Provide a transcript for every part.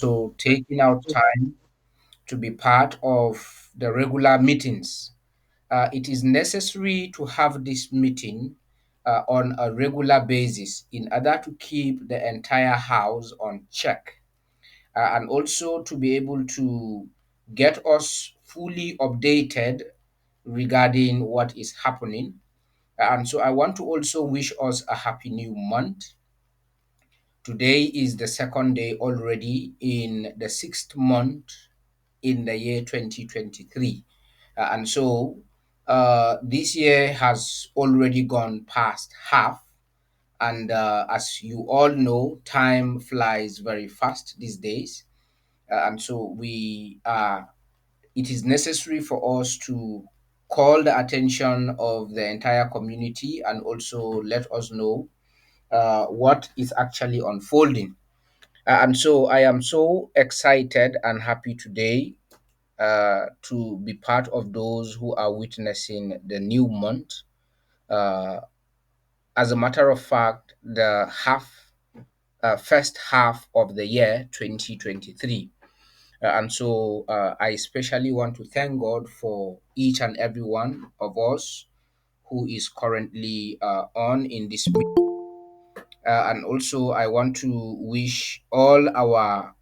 So taking out time to be part of the regular meetings. It is necessary to have this meeting on a regular basis in order to keep the entire house on check and also to be able to get us fully updated regarding what is happening. And so I want to also wish us a happy new month. Today is the second day already in the sixth month in the year 2023. And so this year has already gone past half. And as you all know, time flies very fast these days. And so it is necessary for us to call the attention of the entire community and also let us know what is actually unfolding. And so I am so excited and happy today to be part of those who are witnessing the new month. Uh, as a matter of fact, the first half of the year 2023. And so I especially want to thank God for each and every one of us who is currently on in this meeting. And also, I want to wish all our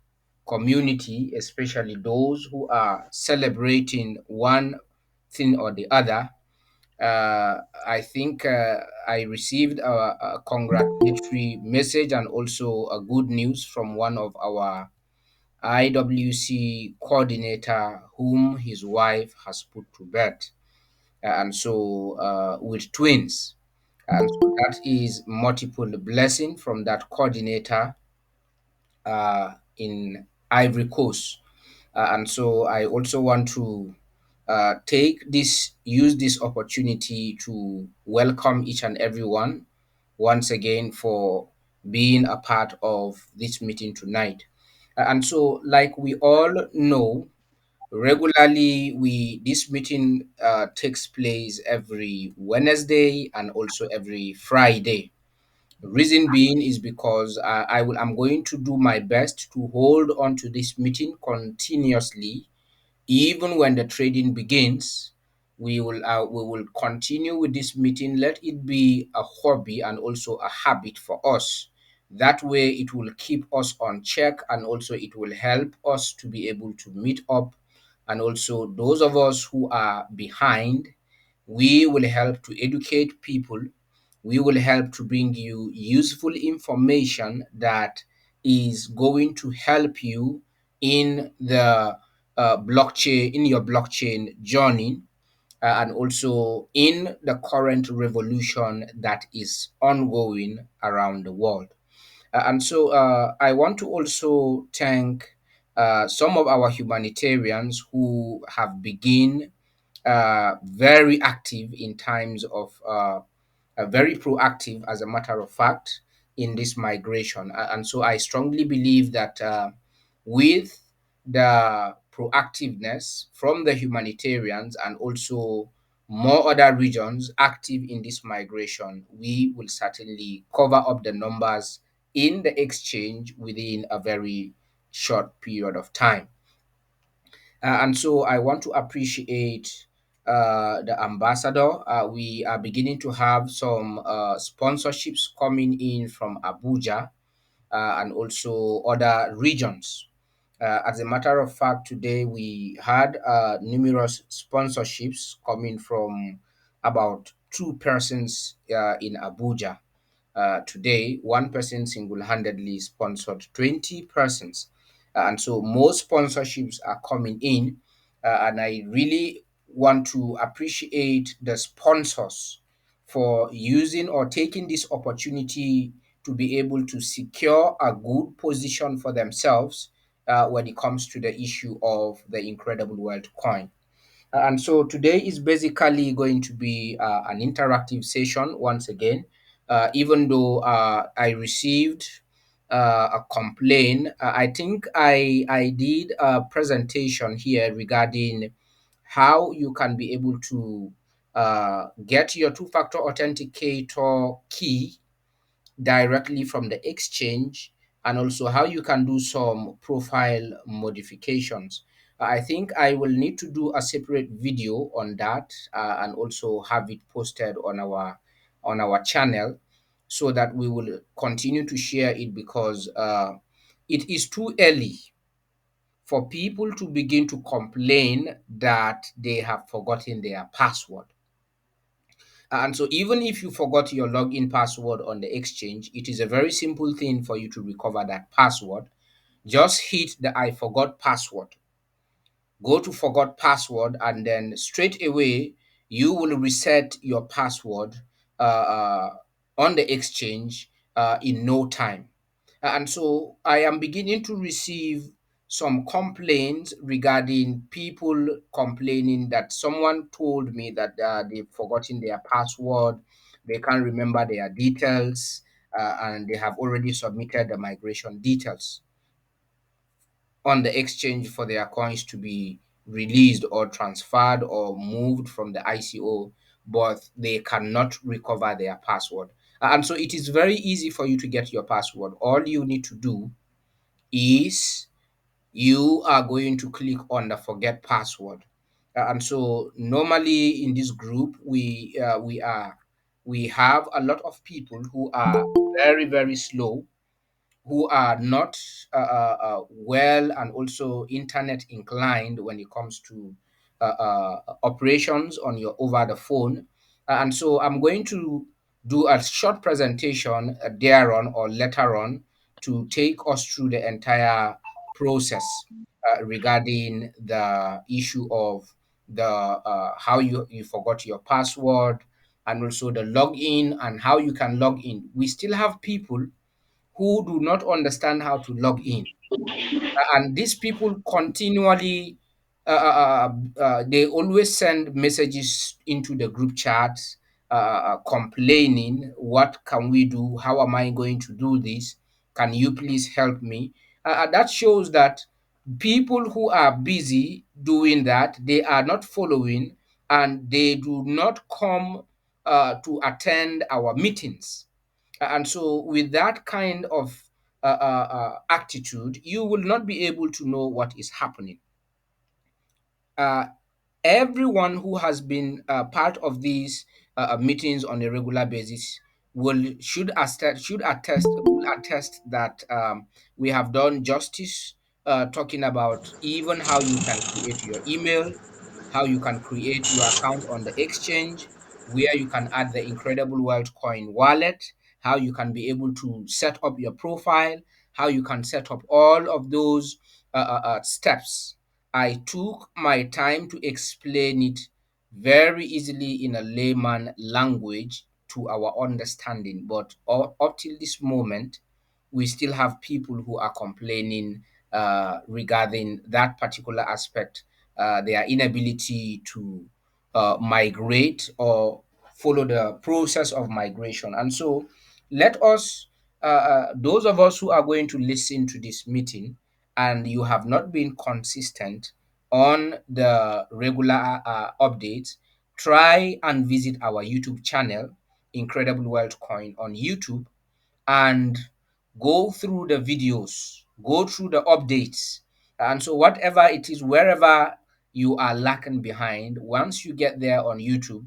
community, especially those who are celebrating one thing or the other. I think I received a congratulatory message and also a good news from one of our IWC coordinator, whom his wife has put to bed, and so with twins. And so that is multiple blessing from that coordinator in Ivory Coast. And so I also want to use this opportunity to welcome each and everyone once again for being a part of this meeting tonight. And so, like we all know, regularly we this meeting takes place every Wednesday and also every Friday. Reason being is because I'm going to do my best to hold on to this meeting continuously even when the trading begins. We will continue with this meeting. Let it be a hobby and also a habit for us. That way it will keep us on check and also it will help us to be able to meet up. And also those of us who are behind, we will help to educate people. We will help to bring you useful information that is going to help you in the blockchain, in your blockchain journey, and also in the current revolution that is ongoing around the world. And so I want to also thank some of our humanitarians who have begun very active in times of very proactive, as a matter of fact, in this migration. And so I strongly believe that with the proactiveness from the humanitarians and also more other regions active in this migration, we will certainly cover up the numbers in the exchange within a very short period of time. And so I want to appreciate the ambassador. We are beginning to have some sponsorships coming in from Abuja and also other regions. As a matter of fact, today we had numerous sponsorships coming from about two persons in Abuja. Today, one person single handedly sponsored 20 persons. And so most sponsorships are coming in. And I really want to appreciate the sponsors for using or taking this opportunity to be able to secure a good position for themselves when it comes to the issue of the incredible world coin. And so today is basically going to be an interactive session once again. Even though I received a complaint, I think I did a presentation here regarding how you can be able to get your two-factor authenticator key directly from the exchange and also how you can do some profile modifications. I think I will need to do a separate video on that, and also have it posted on our channel, so that we will continue to share it, because it is too early for people to begin to complain that they have forgotten their password. And so, even if you forgot your login password on the exchange, it is a very simple thing for you to recover that password. Just hit the I forgot password, go to forgot password, and then straight away you will reset your password on the exchange in no time. And so I am beginning to receive some complaints regarding people complaining that someone told me that they've forgotten their password, they can't remember their details, and they have already submitted the migration details on the exchange for their coins to be released or transferred or moved from the ICO, but they cannot recover their password. And so it is very easy for you to get your password. All you need to do is you are going to click on the forget password. And so normally in this group we have a lot of people who are very slow, who are not well and also internet inclined when it comes to operations on your over the phone. And so I'm going to do a short presentation thereon or later on to take us through the entire process regarding the issue of the how you forgot your password, and also the login and how you can log in. We still have people who do not understand how to log in. And these people continually, they always send messages into the group chats, complaining, what can we do? How am I going to do this? Can you please help me? That shows that people who are busy doing that, they are not following, and they do not come to attend our meetings. And so, with that kind of attitude, you will not be able to know what is happening. Uh, Everyone who has been part of these meetings on a regular basis will attest that we have done justice, talking about even how you can create your email, how you can create your account on the exchange, where you can add the Incredible Wealth Coin wallet, how you can be able to set up your profile, how you can set up all of those steps. I took my time to explain it very easily in a layman language to our understanding, but up till this moment, we still have people who are complaining regarding that particular aspect, their inability to migrate or follow the process of migration. And so, let us, those of us who are going to listen to this meeting, and you have not been consistent on the regular updates, try and visit our YouTube channel, Incredible Wealth Coin on YouTube, and go through the videos, go through the updates. And so, whatever it is, wherever you are lacking behind, once you get there on YouTube,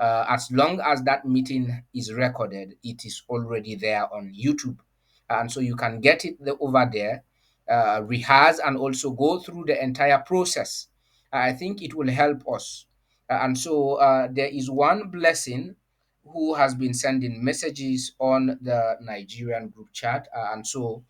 as long as that meeting is recorded, it is already there on YouTube. And so, you can get it over there, rehearse, and also go through the entire process. I think it will help us. And so, there is one blessing who has been sending messages on the Nigerian group chat. And so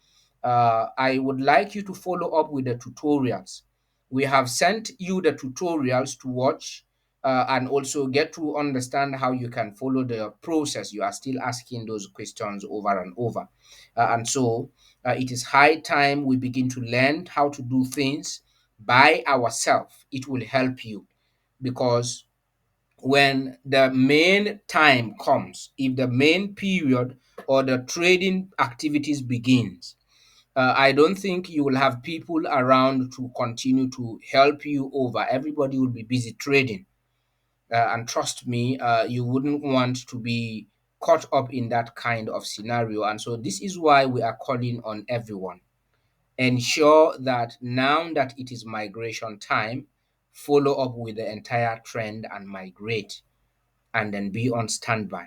I would like you to follow up with the tutorials. We have sent you the tutorials to watch, and also get to understand how you can follow the process. You are still asking those questions over and over. And so it is high time we begin to learn how to do things by ourselves. It will help you, because when the main time comes, if the main period or the trading activities begins, I don't think you will have people around to continue to help you over. Everybody will be busy trading. And trust me, you wouldn't want to be caught up in that kind of scenario. And so this is why we are calling on everyone. Ensure that now that it is migration time, follow up with the entire trend and migrate, and then be on standby.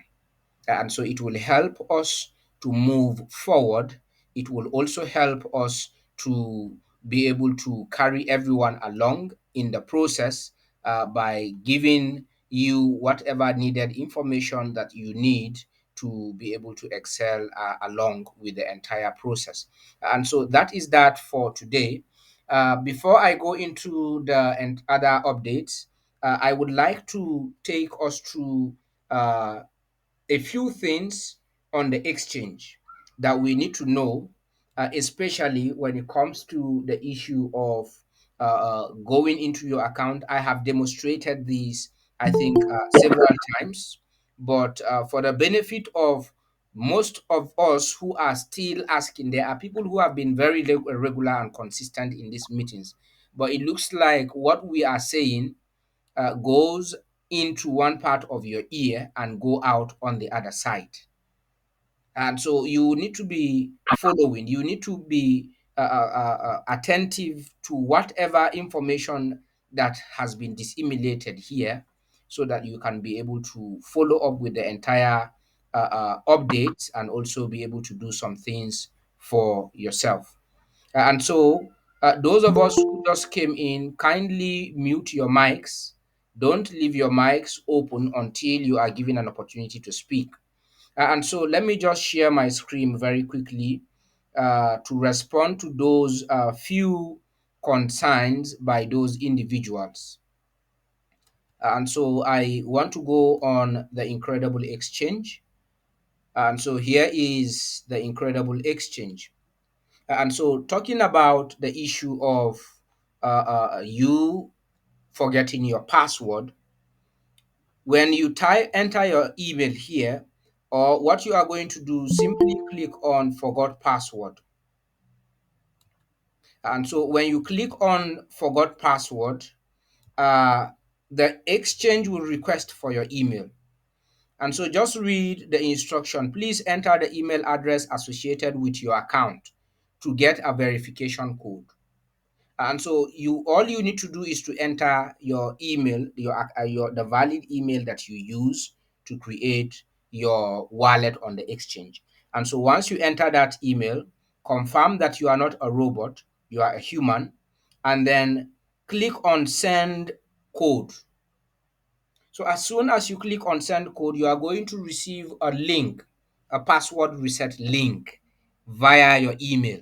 And so it will help us to move forward. It will also help us to be able to carry everyone along in the process, by giving you whatever needed information that you need to be able to excel along with the entire process. And so that is that for today. Before I go into the other updates, I would like to take us through uh, a few things on the exchange that we need to know, especially when it comes to the issue of going into your account. I have demonstrated these, I think, several times, but for the benefit of most of us who are still asking, there are people who have been very regular and consistent in these meetings, but it looks like what we are saying goes into one part of your ear and go out on the other side. And so you need to be following, you need to be attentive to whatever information that has been disseminated here, so that you can be able to follow up with the entire updates, and also be able to do some things for yourself. And so, those of us who just came in, kindly mute your mics. Don't leave your mics open until you are given an opportunity to speak. And so, let me just share my screen very quickly to respond to those few concerns by those individuals. And so, I want to go on the Incredible Exchange. And so, here is the Incredible Exchange. And so, talking about the issue of you forgetting your password, when you enter your email here, or what you are going to do, simply click on Forgot Password. And so, when you click on Forgot Password, uh, the exchange will request for your email. And so, just read the instruction. Please enter the email address associated with your account to get a verification code. And so you all you need to do is to enter your email, your the valid email that you use to create your wallet on the exchange. And so once you enter that email, confirm that you are not a robot, you are a human, and then click on send code. So as soon as you click on send code, you are going to receive a link, a password reset link via your email.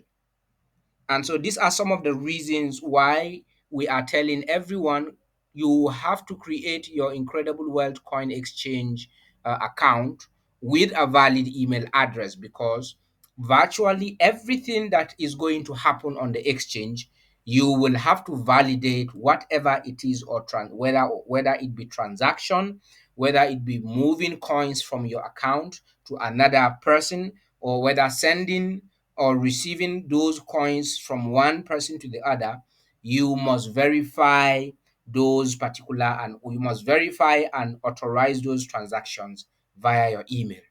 And so these are some of the reasons why we are telling everyone you have to create your Incredible Wealth Coin Exchange account with a valid email address, because virtually everything that is going to happen on the exchange, you will have to validate whatever it is, or whether it be transaction, whether it be moving coins from your account to another person, or whether sending or receiving those coins from one person to the other. You must verify those particular, and you must verify and authorize those transactions via your email.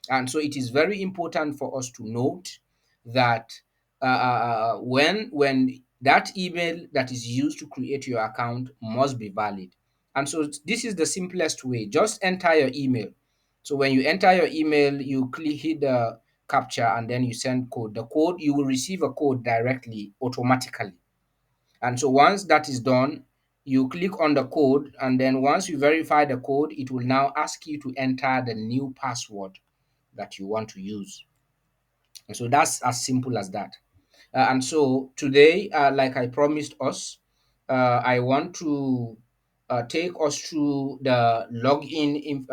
And so it is very important for us to note that when that email that is used to create your account must be valid. And so this is the simplest way. Just enter your email. So when you enter your email, you hit the captcha and then you send code. The code, you will receive a code directly, automatically. And so once that is done, you click on the code, and then once you verify the code, it will now ask you to enter the new password that you want to use. And so that's as simple as that. And so today, like I promised us, I want to take us through the login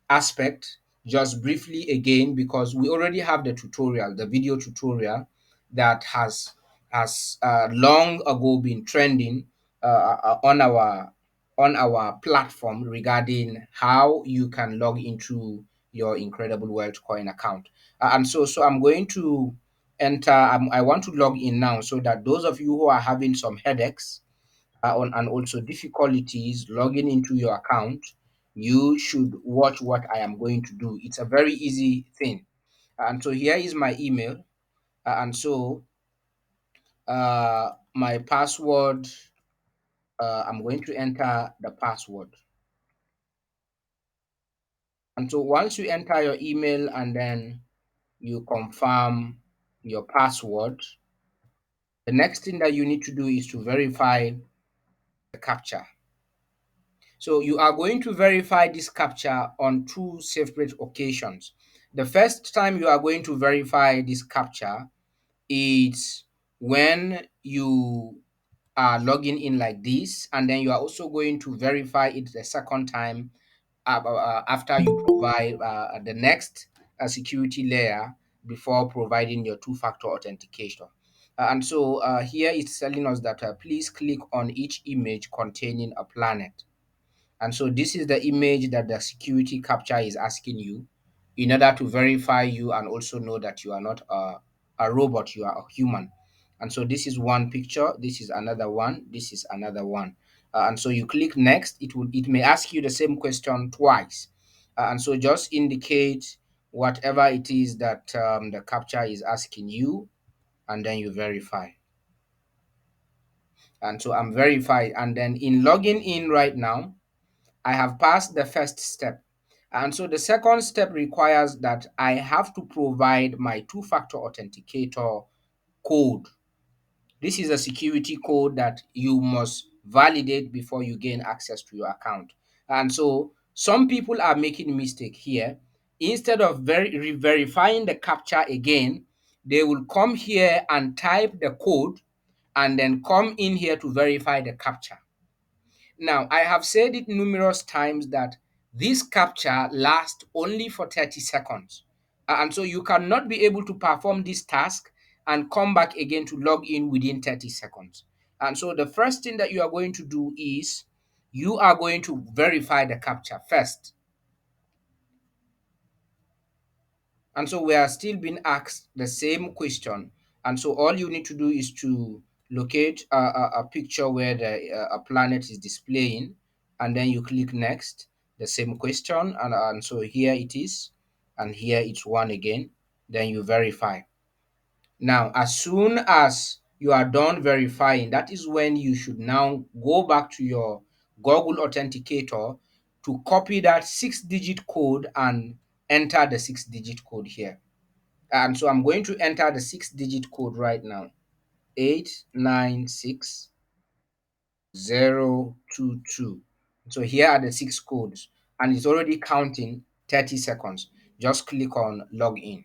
aspect just briefly again, because we already have the tutorial, the video tutorial that has long ago been trending on our platform, regarding how you can log into your Incredible Wealth Coin account. And so I'm going to enter. I want to log in now, so that those of you who are having some headaches and also difficulties logging into your account, you should watch what I am going to do. It's a very easy thing. And so here is my email. And so my password, I'm going to enter the password. And so once you enter your email and then you confirm your password, the next thing that you need to do is to verify the captcha. So you are going to verify this captcha on two separate occasions. The first time you are going to verify this captcha is when you are logging in like this, and then you are also going to verify it the second time after you provide the next security layer before providing your two-factor authentication. And so here it's telling us that please click on each image containing a planet. And so this is the image that the security captcha is asking you in order to verify you and also know that you are not a robot, you are a human. And so this is one picture, this is another one, this is another one. And so you click next, it may ask you the same question twice. And so just indicate whatever it is that the captcha is asking you, and then you verify. And so I'm verified. And then in logging in right now, I have passed the first step. And so the second step requires that I have to provide my two-factor authenticator code. This is a security code that you must validate before you gain access to your account. And so some people are making mistake here. Instead of verifying the captcha again, they will come here and type the code and then come in here to verify the captcha. Now, I have said it numerous times that this capture lasts only for 30 seconds. And so you cannot be able to perform this task and come back again to log in within 30 seconds. And so the first thing that you are going to do is you are going to verify the capture first. And so we are still being asked the same question. And so all you need to do is to locate a picture where a planet is displaying, and then you click next, the same question. And so here it is, and here it's one again. Then you verify. Now, as soon as you are done verifying, that is when you should now go back to your Google Authenticator to copy that 6-digit code and enter the 6-digit code here. And so I'm going to enter the 6-digit code right now. 896022. So here are the six codes, and it's already counting 30 seconds. Just click on login.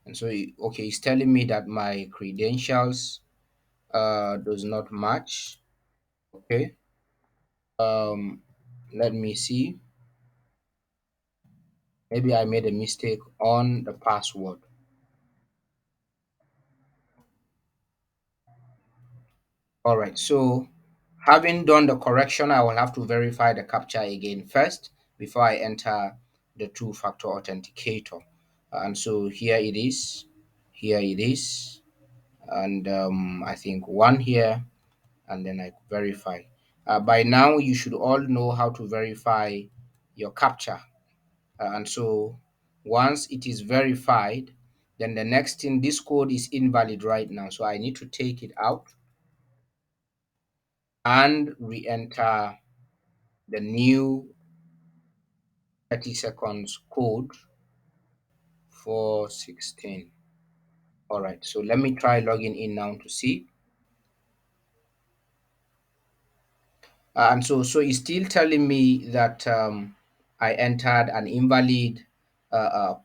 And so, okay, it's telling me that my credentials does not match. Okay. Um, let me see. Maybe I made a mistake on the password. All right, so having done the correction, I will have to verify the captcha again first before I enter the two-factor authenticator. And so here it is, here it is, and I think one here, and then I verify. By now, you should all know how to verify your captcha. And so once it is verified, then the next thing, this code is invalid right now. So I need to take it out and re-enter the new 30 seconds code for 16. All right, so let me try logging in now to see. And so it's still telling me that I entered an invalid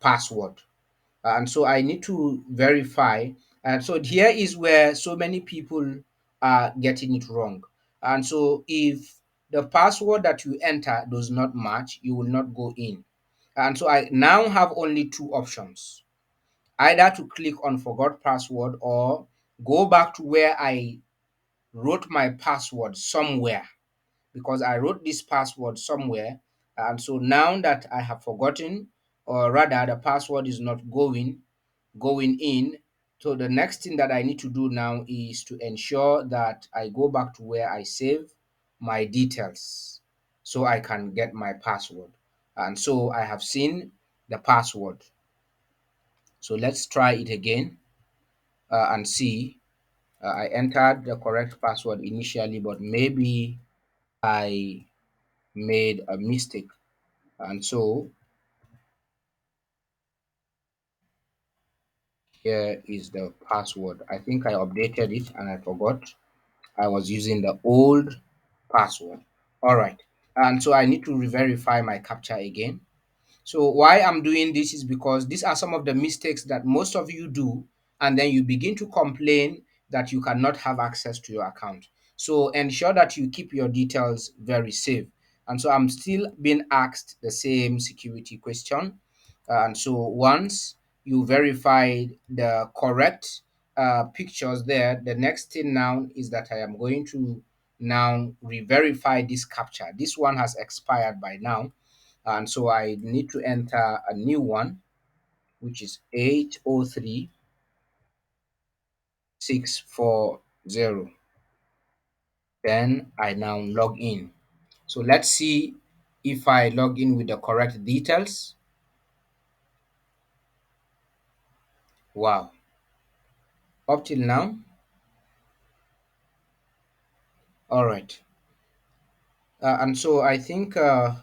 password. And so I need to verify. And so here is where so many people are getting it wrong. And so if the password that you enter does not match, you will not go in. And so I now have only two options, either to click on forgot password or go back to where I wrote my password somewhere, because I wrote this password somewhere. And so now that I have forgotten, or rather the password is not going in, So the next thing that I need to do now is to ensure that I go back to where I save my details so I can get my password. And so I have seen the password. So let's try it again and see. I entered the correct password initially, but maybe I made a mistake. And so here is the password. I think I updated it and I forgot. I was using the old password. All right. And so I need to re-verify my captcha again. So why I'm doing this is because these are some of the mistakes that most of you do, and then you begin to complain that you cannot have access to your account. So ensure that you keep your details very safe. And so I'm still being asked the same security question. And so once you verify the correct pictures there, the next thing now is that I am going to now re-verify this captcha. This one has expired by now, and so I need to enter a new one, which is 803640. Then I now log in. So let's see if I log in with the correct details. Wow. Up till now. All right. And so I think the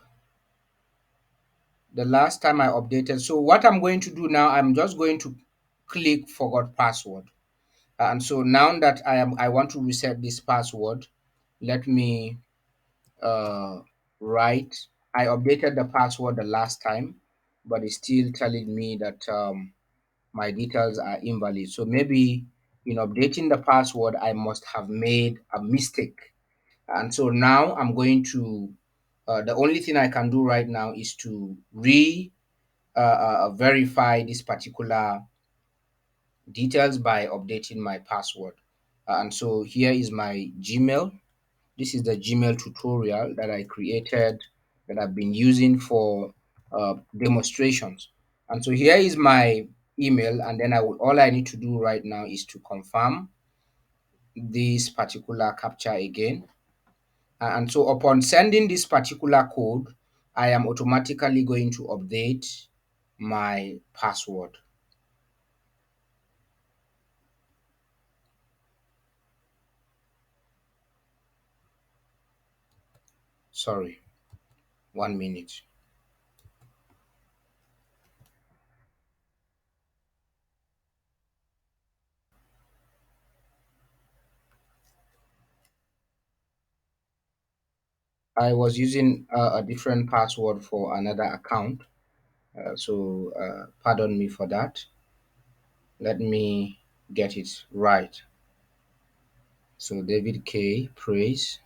last time I updated. So what I'm going to do now, I'm just going to click forgot password. And so now that I want to reset this password, let me uh, right. I updated the password the last time, but it's still telling me that my details are invalid. So maybe in updating the password, I must have made a mistake. And so now I'm going to, the only thing I can do right now is to verify this particular details by updating my password. And so here is my Gmail. This is the Gmail tutorial that I created that I've been using for demonstrations. And so here is my email, and then all I need to do right now is to confirm this particular captcha again. And so upon sending this particular code, I am automatically going to update my password. Sorry, 1 minute. I was using a different password for another account. So pardon me for that. Let me get it right. So David K. Praise.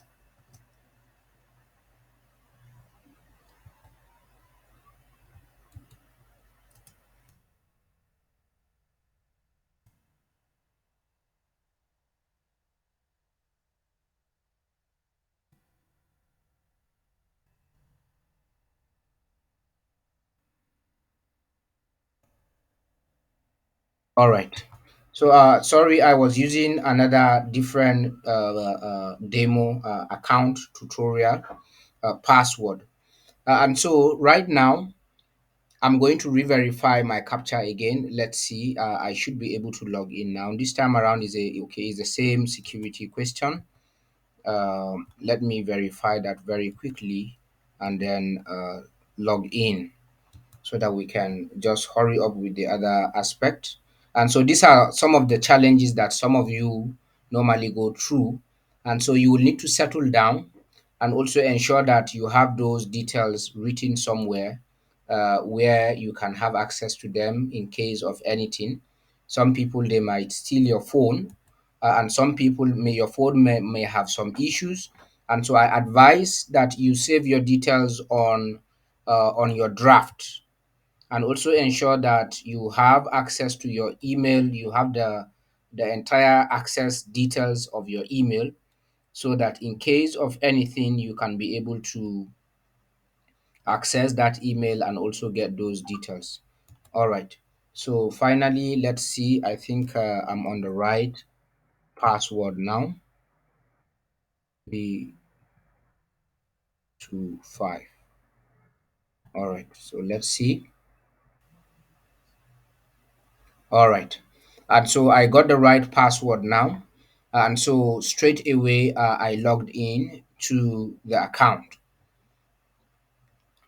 All right. So sorry, I was using another different demo account tutorial password. And so right now, I'm going to re-verify my captcha again. Let's see. I should be able to log in now. This time around is the same security question. Let me verify that very quickly and then log in so that we can just hurry up with the other aspect. And so these are some of the challenges that some of you normally go through. And so you will need to settle down and also ensure that you have those details written somewhere where you can have access to them in case of anything. Some people, they might steal your phone, and some people your phone may have some issues. And so I advise that you save your details on your draft, and also ensure that you have access to your email. You have the entire access details of your email, so that in case of anything you can be able to access that email and also get those details. All right. So finally, let's see. I think I'm on the right password now. B25. All right. So let's see. All right. And so I got the right password now. And so straight away, I logged in to the account.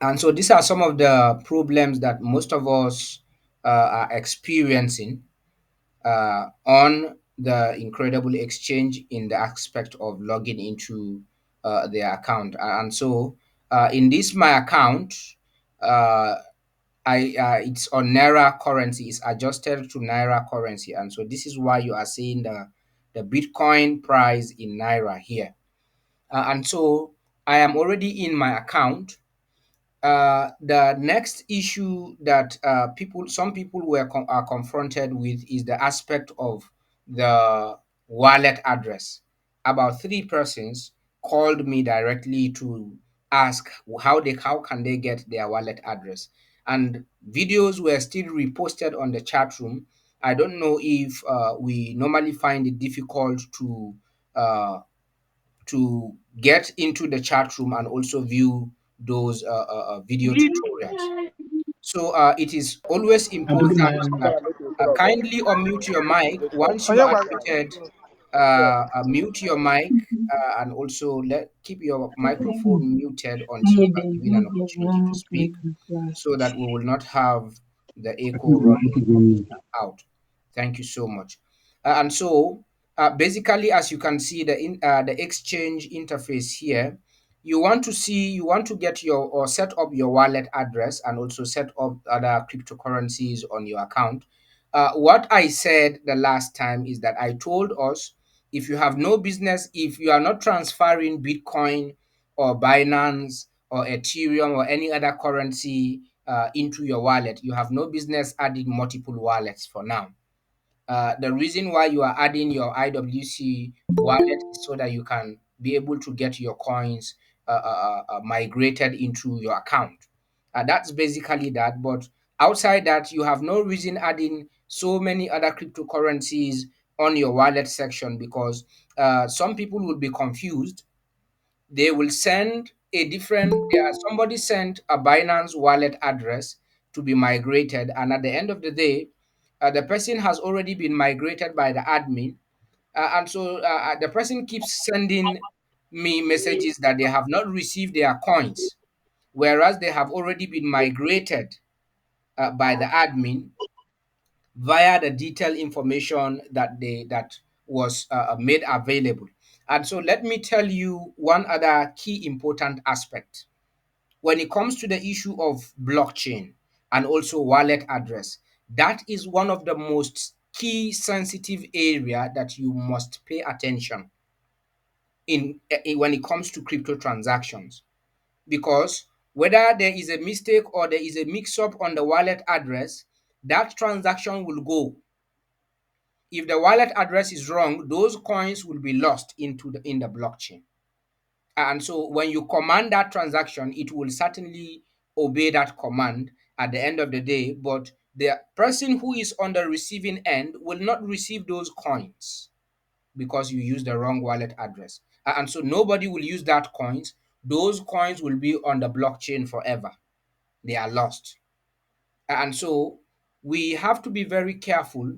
And so these are some of the problems that most of us are experiencing on the Incredible Exchange in the aspect of logging into their account. And so in this my account, uh, I it's on Naira currency. It's adjusted to Naira currency, and so this is why you are seeing the Bitcoin price in Naira here. And so I am already in my account. The next issue that some people are confronted with is the aspect of the wallet address. About three persons called me directly to ask how can they get their wallet address, and videos were still reposted on the chat room. I don't know if we normally find it difficult uh, to get into the chat room and also view those video tutorials. So it is always important that kindly unmute your mic. Once you are muted, mute your mic and also keep your microphone muted until you are given an opportunity to speak so that we will not have the echo running out. Thank you so much. And so, basically, as you can see, the exchange interface here, you want to get your or set up your wallet address and also set up other cryptocurrencies on your account. What I said the last time is that I told us if you have no business, if you are not transferring Bitcoin or Binance or Ethereum or any other currency into your wallet, you have no business adding multiple wallets for now. The reason why you are adding your IWC wallet is so that you can be able to get your coins migrated into your account. That's basically that. But outside that, you have no reason adding so many other cryptocurrencies on your wallet section because some people will be confused. They will send a different somebody sent a Binance wallet address to be migrated, and at the end of the day the person has already been migrated by the admin, and so the person keeps sending me messages that they have not received their coins, whereas they have already been migrated by the admin via the detailed information that was made available. And so let me tell you one other key important aspect when it comes to the issue of blockchain and also wallet address. That is one of the most key sensitive area that you must pay attention in when it comes to crypto transactions, because whether there is a mistake or there is a mix up on the wallet address, that transaction will go. If the wallet address is wrong, those coins will be lost in the blockchain. And so when you command that transaction, it will certainly obey that command at the end of the day, but the person who is on the receiving end will not receive those coins because you use the wrong wallet address. And so nobody will use that coins. Those coins will be on the blockchain forever. They are lost. And so we have to be very careful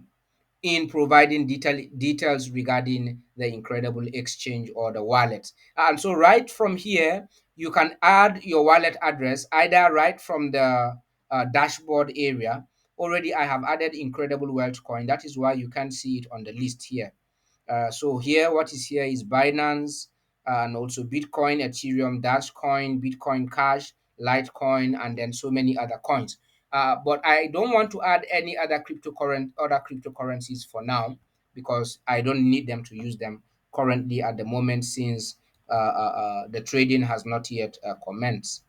in providing details regarding the Incredible Exchange or the wallet. And so right from here, you can add your wallet address either right from the dashboard area. Already I have added Incredible Wealth Coin. That is why you can see it on the list here. So here, what is here is Binance and also Bitcoin, Ethereum, Dashcoin, Bitcoin Cash, Litecoin, and then so many other coins. But I don't want to add any other cryptocurrencies for now because I don't need them to use them currently at the moment since the trading has not yet commenced.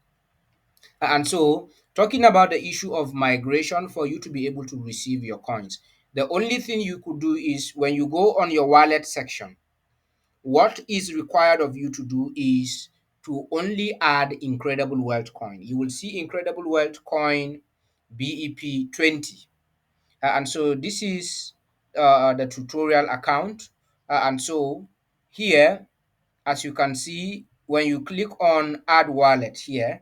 And so, talking about the issue of migration for you to be able to receive your coins, the only thing you could do is when you go on your wallet section, what is required of you to do is to only add Incredible Wealth Coin. You will see Incredible Wealth Coin BEP 20. And so this is the tutorial account. And so here, as you can see, when you click on add wallet here,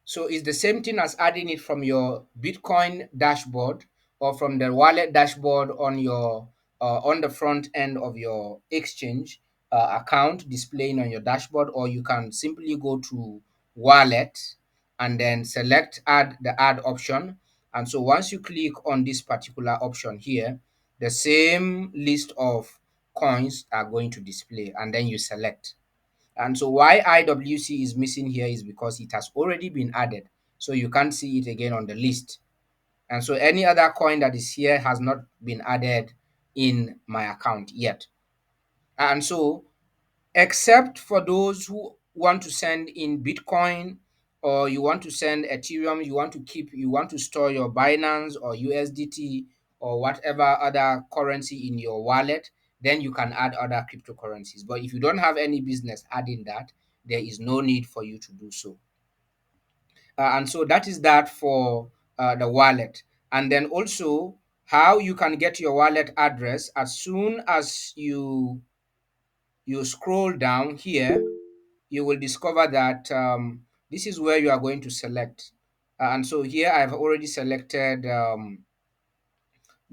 so it's the same thing as adding it from your Bitcoin dashboard or from the wallet dashboard on the front end of your exchange account displaying on your dashboard, or you can simply go to wallet and then select add the add option. And so once you click on this particular option here, the same list of coins are going to display, and then you select. And so why IWC is missing here is because it has already been added. So you can't see it again on the list. And so any other coin that is here has not been added in my account yet. And so except for those who want to send in Bitcoin, or you want to send Ethereum, you want to store your Binance or USDT or whatever other currency in your wallet, then you can add other cryptocurrencies. But if you don't have any business adding that, there is no need for you to do so. And so that is that for the wallet. And then also how you can get your wallet address. As soon as you scroll down here, you will discover that this is where you are going to select. And so here I've already selected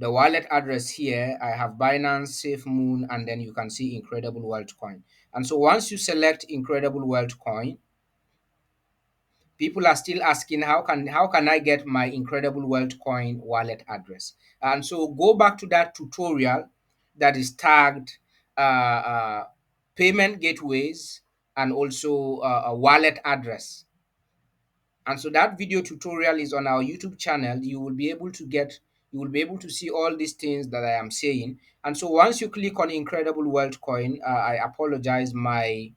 the wallet address here. I have Binance, SafeMoon, and then you can see Incredible Wealth Coin. And so once you select Incredible Wealth Coin, people are still asking how can I get my Incredible Wealth Coin wallet address? And so go back to that tutorial that is tagged payment gateways and also a wallet address. And so that video tutorial is on our YouTube channel. You will be able to see all these things that I am saying. And so once you click on Incredible Wealth Coin, I apologize, my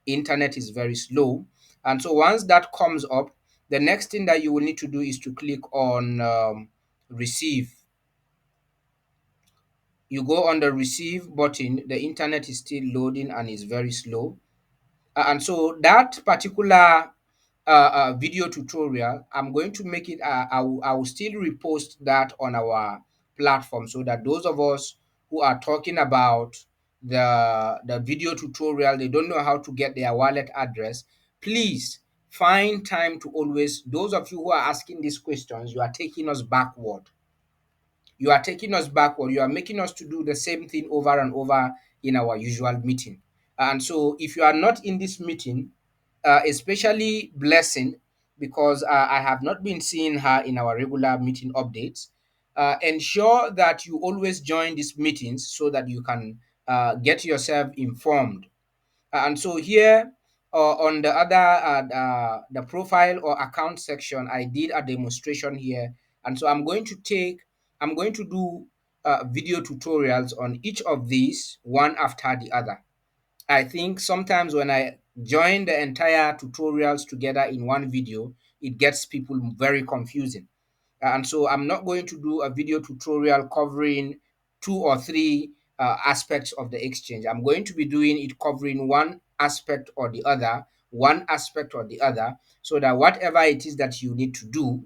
internet is very slow. And so once that comes up, the next thing that you will need to do is to click on receive. You go on the receive button. The internet is still loading and is very slow. And so that particular video tutorial, I'm going to make it, I will still repost that on our platform, so that those of us who are talking about the video tutorial, they don't know how to get their wallet address, please find time to always, those of you who are asking these questions, you are taking us backward. You are taking us backward. You are making us to do the same thing over and over in our usual meeting. And so if you are not in this meeting, especially Blessing, because I have not been seeing her in our regular meeting updates, ensure that you always join these meetings so that you can get yourself informed. And so here on the other the profile or account section, I did a demonstration here. And so I'm going to do video tutorials on each of these one after the other. I think sometimes when I join the entire tutorials together in one video, it gets people very confusing. And so I'm not going to do a video tutorial covering two or three aspects of the exchange. I'm going to be doing it covering one aspect or the other, so that whatever it is that you need to do,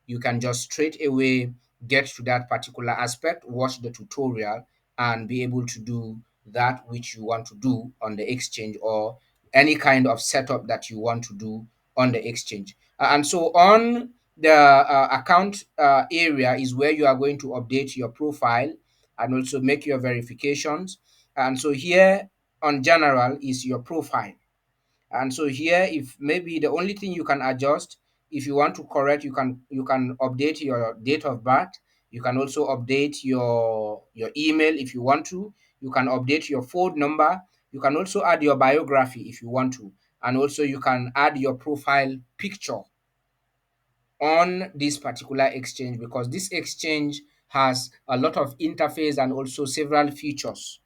you can just straight away get to that particular aspect, watch the tutorial, and be able to do that which you want to do on the exchange, or any kind of setup that you want to do on the exchange. And so on the account area is where you are going to update your profile and also make your verifications. And so here on general is your profile. And so here, if maybe the only thing you can adjust, if you want to correct, you can update your date of birth. You can also update your email if you want to. You can update your phone number. You can also add your biography if you want to. And also you can add your profile picture on this particular exchange, because this exchange has a lot of interface and also several features.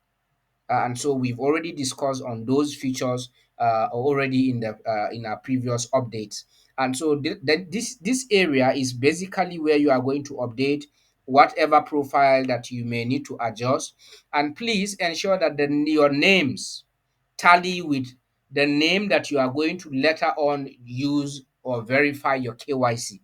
And so we've already discussed on those features already in our previous updates. And so this area is basically where you are going to update whatever profile that you may need to adjust. And please ensure that your names tally with the name that you are going to later on use or verify your KYC.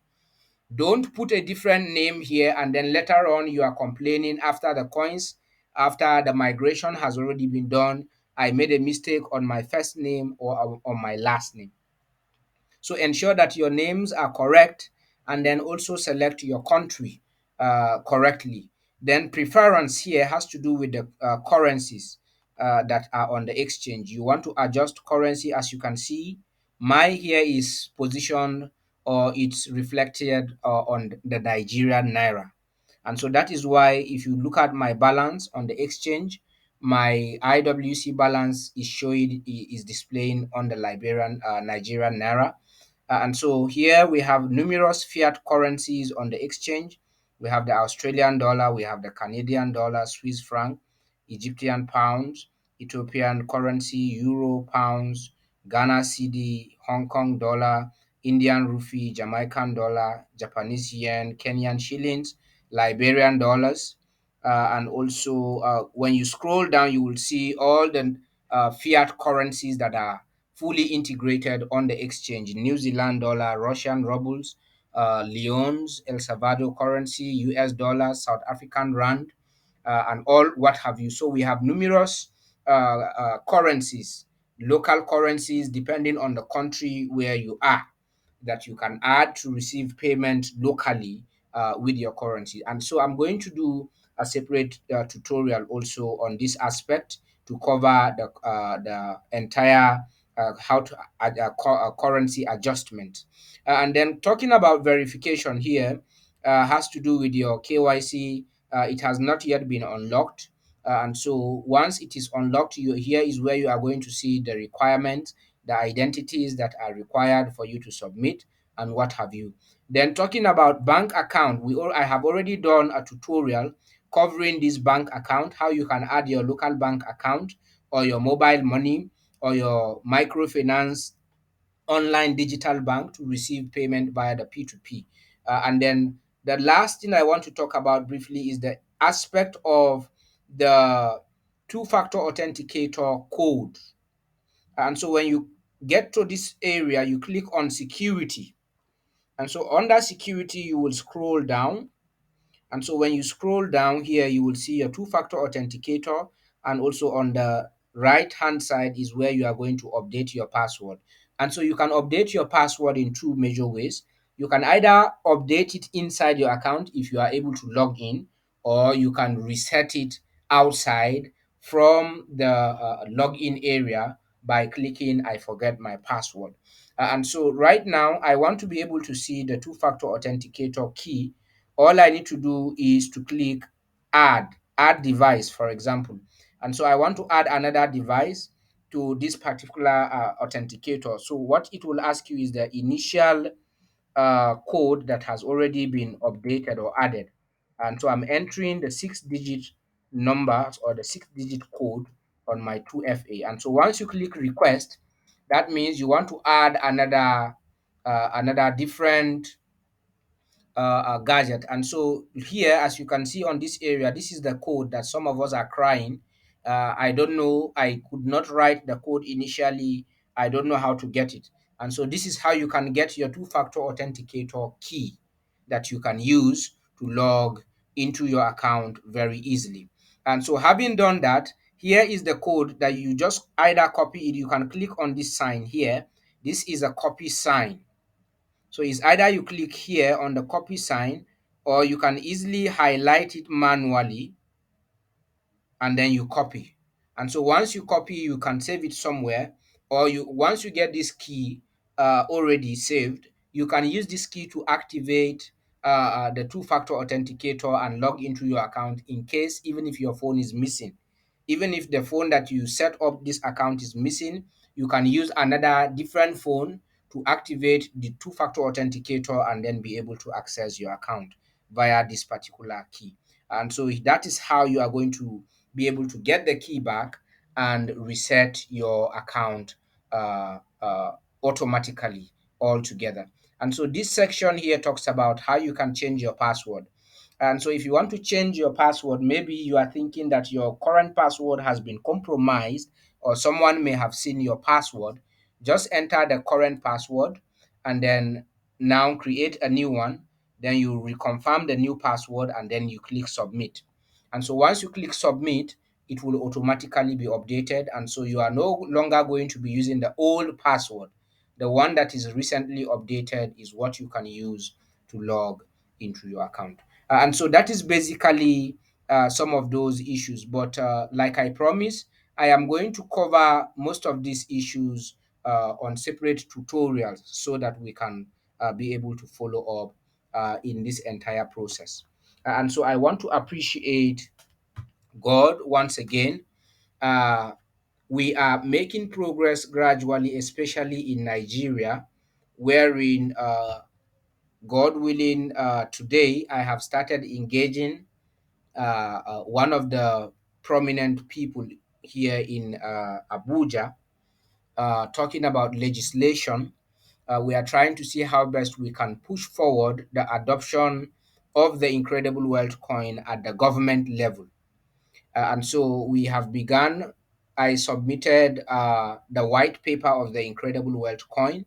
Don't put a different name here and then later on you are complaining after the coins, after the migration has already been done. I made a mistake on my first name or on my last name. So ensure that your names are correct and then also select your country correctly. Then preference here has to do with the currencies that are on the exchange. You want to adjust currency. As you can see, my here is positioned or it's reflected on the Nigerian naira. And so that is why if you look at my balance on the exchange, my IWC balance is showing is displaying on the Nigerian naira. And so here we have numerous fiat currencies on the exchange. We have the Australian dollar, we have the Canadian dollar, Swiss franc, Egyptian pounds, Ethiopian currency, euro, pounds, Ghana cedi, Hong Kong dollar, Indian rupee, Jamaican dollar, Japanese yen, Kenyan shillings, Liberian dollars, and also when you scroll down, you will see all the fiat currencies that are fully integrated on the exchange: New Zealand dollar, Russian rubles, leones, El Salvador currency, US dollar, South African rand, and all what have you. So we have numerous currencies, local currencies, depending on the country where you are, that you can add to receive payment locally with your currency. And so I'm going to do a separate tutorial also on this aspect to cover the entire how to add a currency adjustment. And then talking about verification here has to do with your KYC. It has not yet been unlocked. And so once it is unlocked, here is where you are going to see the requirements, the identities that are required for you to submit, and what have you. Then talking about bank account, I have already done a tutorial covering this bank account, how you can add your local bank account or your mobile money or your microfinance online digital bank to receive payment via the P2P. And then the last thing I want to talk about briefly is the aspect of the two-factor authenticator code. And so when you get to this area, you click on security. And so under security, you will scroll down, and so when you scroll down here, you will see a two-factor authenticator, and also on the right-hand side is where you are going to update your password. And so you can update your password in two major ways. You can either update it inside your account if you are able to log in, or you can reset it outside from the login area by clicking I forget my password. And so right now, I want to be able to see the two-factor authenticator key. All I need to do is to click add device, for example. And so I want to add another device to this particular authenticator. So what it will ask you is the initial code that has already been updated or added. And so I'm entering the 6-digit numbers or the 6-digit code on my 2FA. And so once you click request, that means you want to add another different gadget. And so here, as you can see on this area, this is the code that some of us are crying. I don't know. I could not write the code initially. I don't know how to get it. And so this is how you can get your two-factor authenticator key that you can use to log into your account very easily. And so having done that, here is the code that you just either copy it. You can click on this sign here. This is a copy sign. So it's either you click here on the copy sign, or you can easily highlight it manually and then you copy. And so once you copy, you can save it somewhere, or you once you get this key already saved, you can use this key to activate the two-factor authenticator and log into your account in case even if your phone is missing. Even if the phone that you set up this account is missing, you can use another different phone to activate the two-factor authenticator and then be able to access your account via this particular key. And so that is how you are going to be able to get the key back and reset your account automatically altogether. And so this section here talks about how you can change your password. And so if you want to change your password, maybe you are thinking that your current password has been compromised or someone may have seen your password, just enter the current password and then now create a new one. Then you reconfirm the new password and then you click submit. And so once you click submit, it will automatically be updated. And so you are no longer going to be using the old password. The one that is recently updated is what you can use to log into your account. And so that is basically some of those issues. But like I promised, I am going to cover most of these issues on separate tutorials so that we can be able to follow up in this entire process. And so I want to appreciate God once again. Uh, we are making progress gradually, especially in Nigeria, wherein, God willing, today I have started engaging one of the prominent people here in Abuja, talking about legislation. We are trying to see how best we can push forward the adoption of the Incredible Wealth Coin at the government level. And so we have begun. I submitted the white paper of the Incredible Wealth Coin.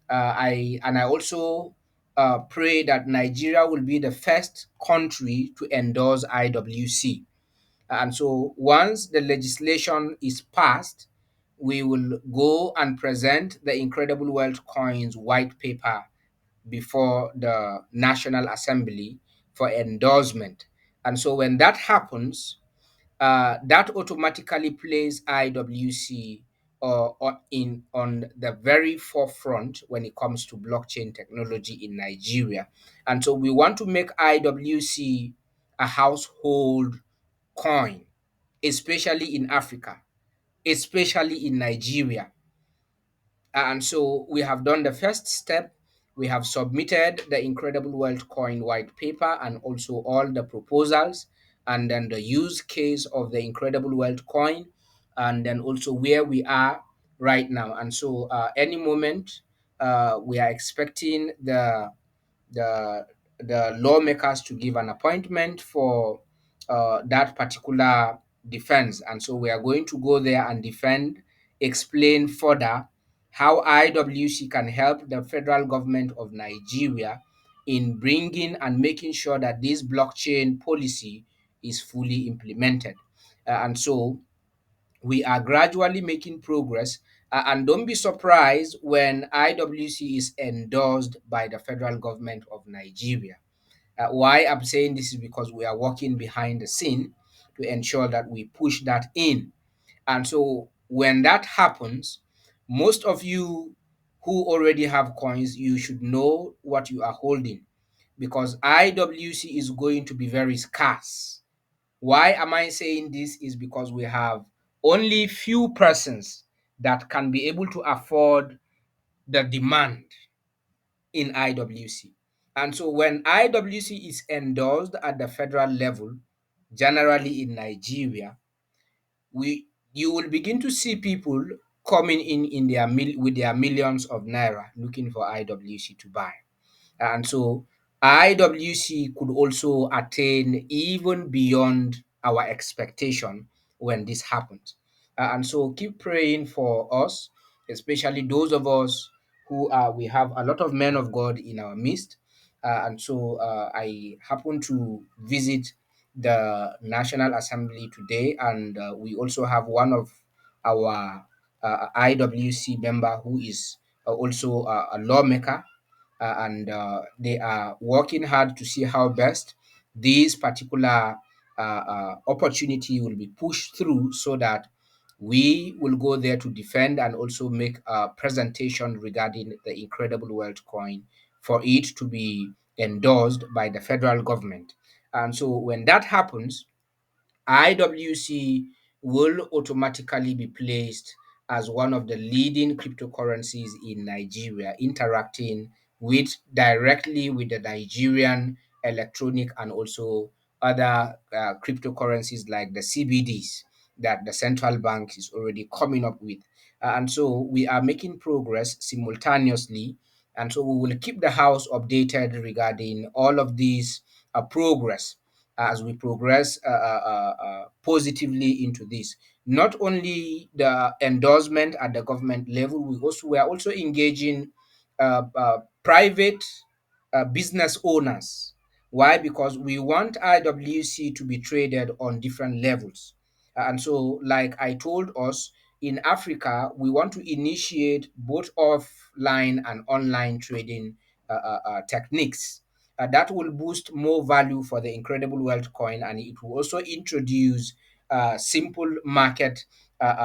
I also pray that Nigeria will be the first country to endorse IWC. And so once the legislation is passed, we will go and present the Incredible Wealth Coins white paper before the National Assembly for endorsement. And so when that happens, that automatically places IWC in on the very forefront when it comes to blockchain technology in Nigeria. And so we want to make IWC a household coin, especially in Africa, especially in Nigeria. And so we have done the first step. We have submitted the Incredible Wealth Coin white paper and also all the proposals, and then the use case of the Incredible Wealth Coin, and then also where we are right now. And so, any moment, we are expecting the the lawmakers to give an appointment for that particular defense. And so we are going to go there and defend, explain further how IWC can help the federal government of Nigeria in bringing and making sure that this blockchain policy is fully implemented. And so we are gradually making progress. And don't be surprised when IWC is endorsed by the federal government of Nigeria. Why I'm saying this is because we are working behind the scene to ensure that we push that in. And so when that happens, most of you who already have coins, you should know what you are holding, because IWC is going to be very scarce. Why am I saying this? Is because we have only few persons that can be able to afford the demand in IWC. And so when IWC is endorsed at the federal level, generally in Nigeria, we you will begin to see people coming in their with their millions of naira looking for IWC to buy. And so IWC could also attain even beyond our expectation when this happens. And so keep praying for us, especially those of us who we have a lot of men of God in our midst. And so I happen to visit the National Assembly today, and we also have one of our IWC member who is also a lawmaker, and they are working hard to see how best this particular opportunity will be pushed through so that we will go there to defend and also make a presentation regarding the Incredible Wealth Coin for it to be endorsed by the federal government. And so when that happens, IWC will automatically be placed as one of the leading cryptocurrencies in Nigeria, interacting with directly with the Nigerian electronic and also other cryptocurrencies like the CBDs that the central bank is already coming up with. And so we are making progress simultaneously. And so we will keep the house updated regarding all of these progress as we progress positively into this. Not only the endorsement at the government level, we are also engaging private business owners. Why? Because we want IWC to be traded on different levels. And so, like I told us, in Africa, we want to initiate both offline and online trading techniques. That will boost more value for the Incredible Wealth coin, and it will also introduce simple market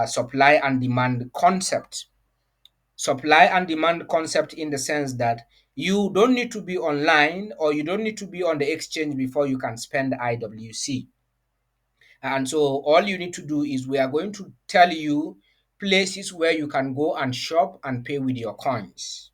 supply and demand concept. Supply and demand concept in the sense that you don't need to be online or you don't need to be on the exchange before you can spend IWC. And so all you need to do is we are going to tell you places where you can go and shop and pay with your coins.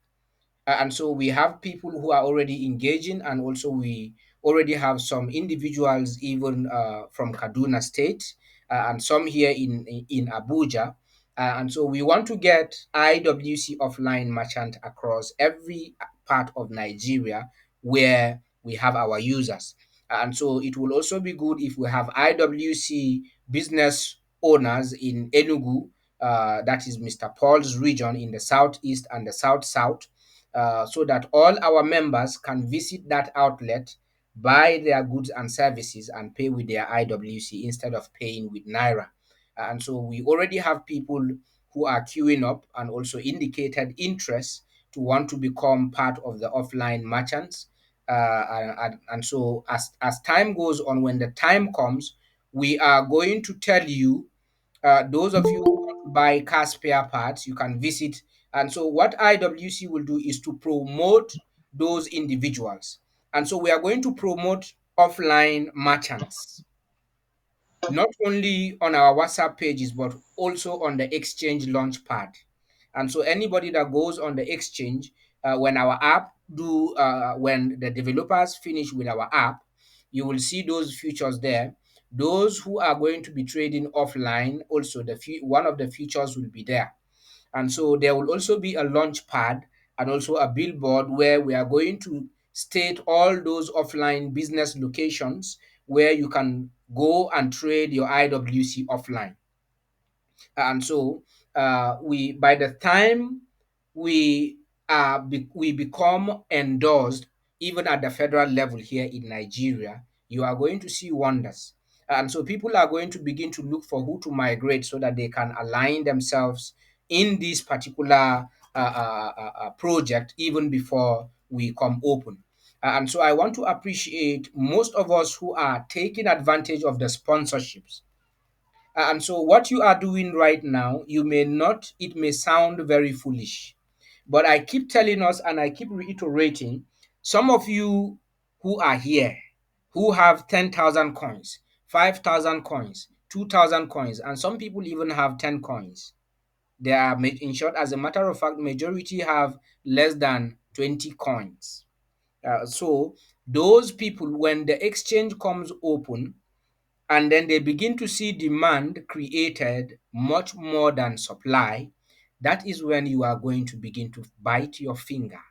And so we have people who are already engaging, and also we already have some individuals even from Kaduna State, and some here in Abuja. And so we want to get IWC offline merchant across every part of Nigeria where we have our users. And so it will also be good if we have IWC business owners in Enugu, that is Mr. Paul's region in the southeast and the south south, so that all our members can visit that outlet, buy their goods and services, and pay with their IWC instead of paying with Naira. And so we already have people who are queuing up and also indicated interest to want to become part of the offline merchants. And so as time goes on, when the time comes, we are going to tell you, those of you who want to buy car spare parts, you can visit. And so, what IWC will do is to promote those individuals. And so, we are going to promote offline merchants, not only on our WhatsApp pages, but also on the exchange launch pad. And so anybody that goes on the exchange, when our app do when the developers finish with our app, you will see those features there. Those who are going to be trading offline, also one of the features will be there. And so there will also be a launch pad and also a billboard where we are going to state all those offline business locations where you can go and trade your IWC offline. And so we by the time we become endorsed even at the federal level here in Nigeria, you are going to see wonders. And so people are going to begin to look for who to migrate so that they can align themselves in this particular project even before we come open. And so I want to appreciate most of us who are taking advantage of the sponsorships. And so, what you are doing right now, you may not, it may sound very foolish, but I keep telling us and I keep reiterating, some of you who are here, who have 10,000 coins, 5,000 coins, 2,000 coins, and some people even have 10 coins. They are, in short, as a matter of fact, majority have less than 20 coins. So, those people, when the exchange comes open, and then they begin to see demand created much more than supply, that is when you are going to begin to bite your finger.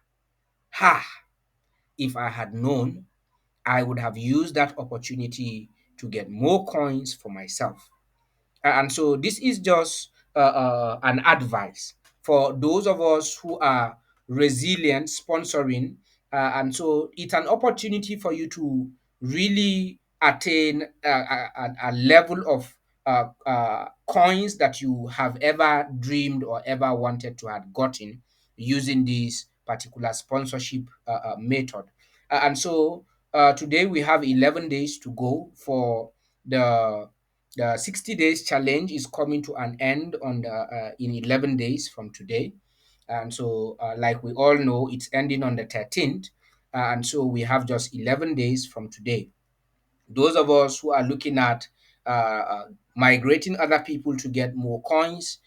Ha! If I had known, I would have used that opportunity to get more coins for myself. And so this is just an advice for those of us who are resilient, sponsoring. And so it's an opportunity for you to really attain a level of coins that you have ever dreamed or ever wanted to have gotten using this particular sponsorship method. And so today we have 11 days to go for the 60 days challenge is coming to an end on in 11 days from today. And so, like we all know, it's ending on the 13th. And so we have just 11 days from today. Those of us who are looking at migrating other people to get more coins,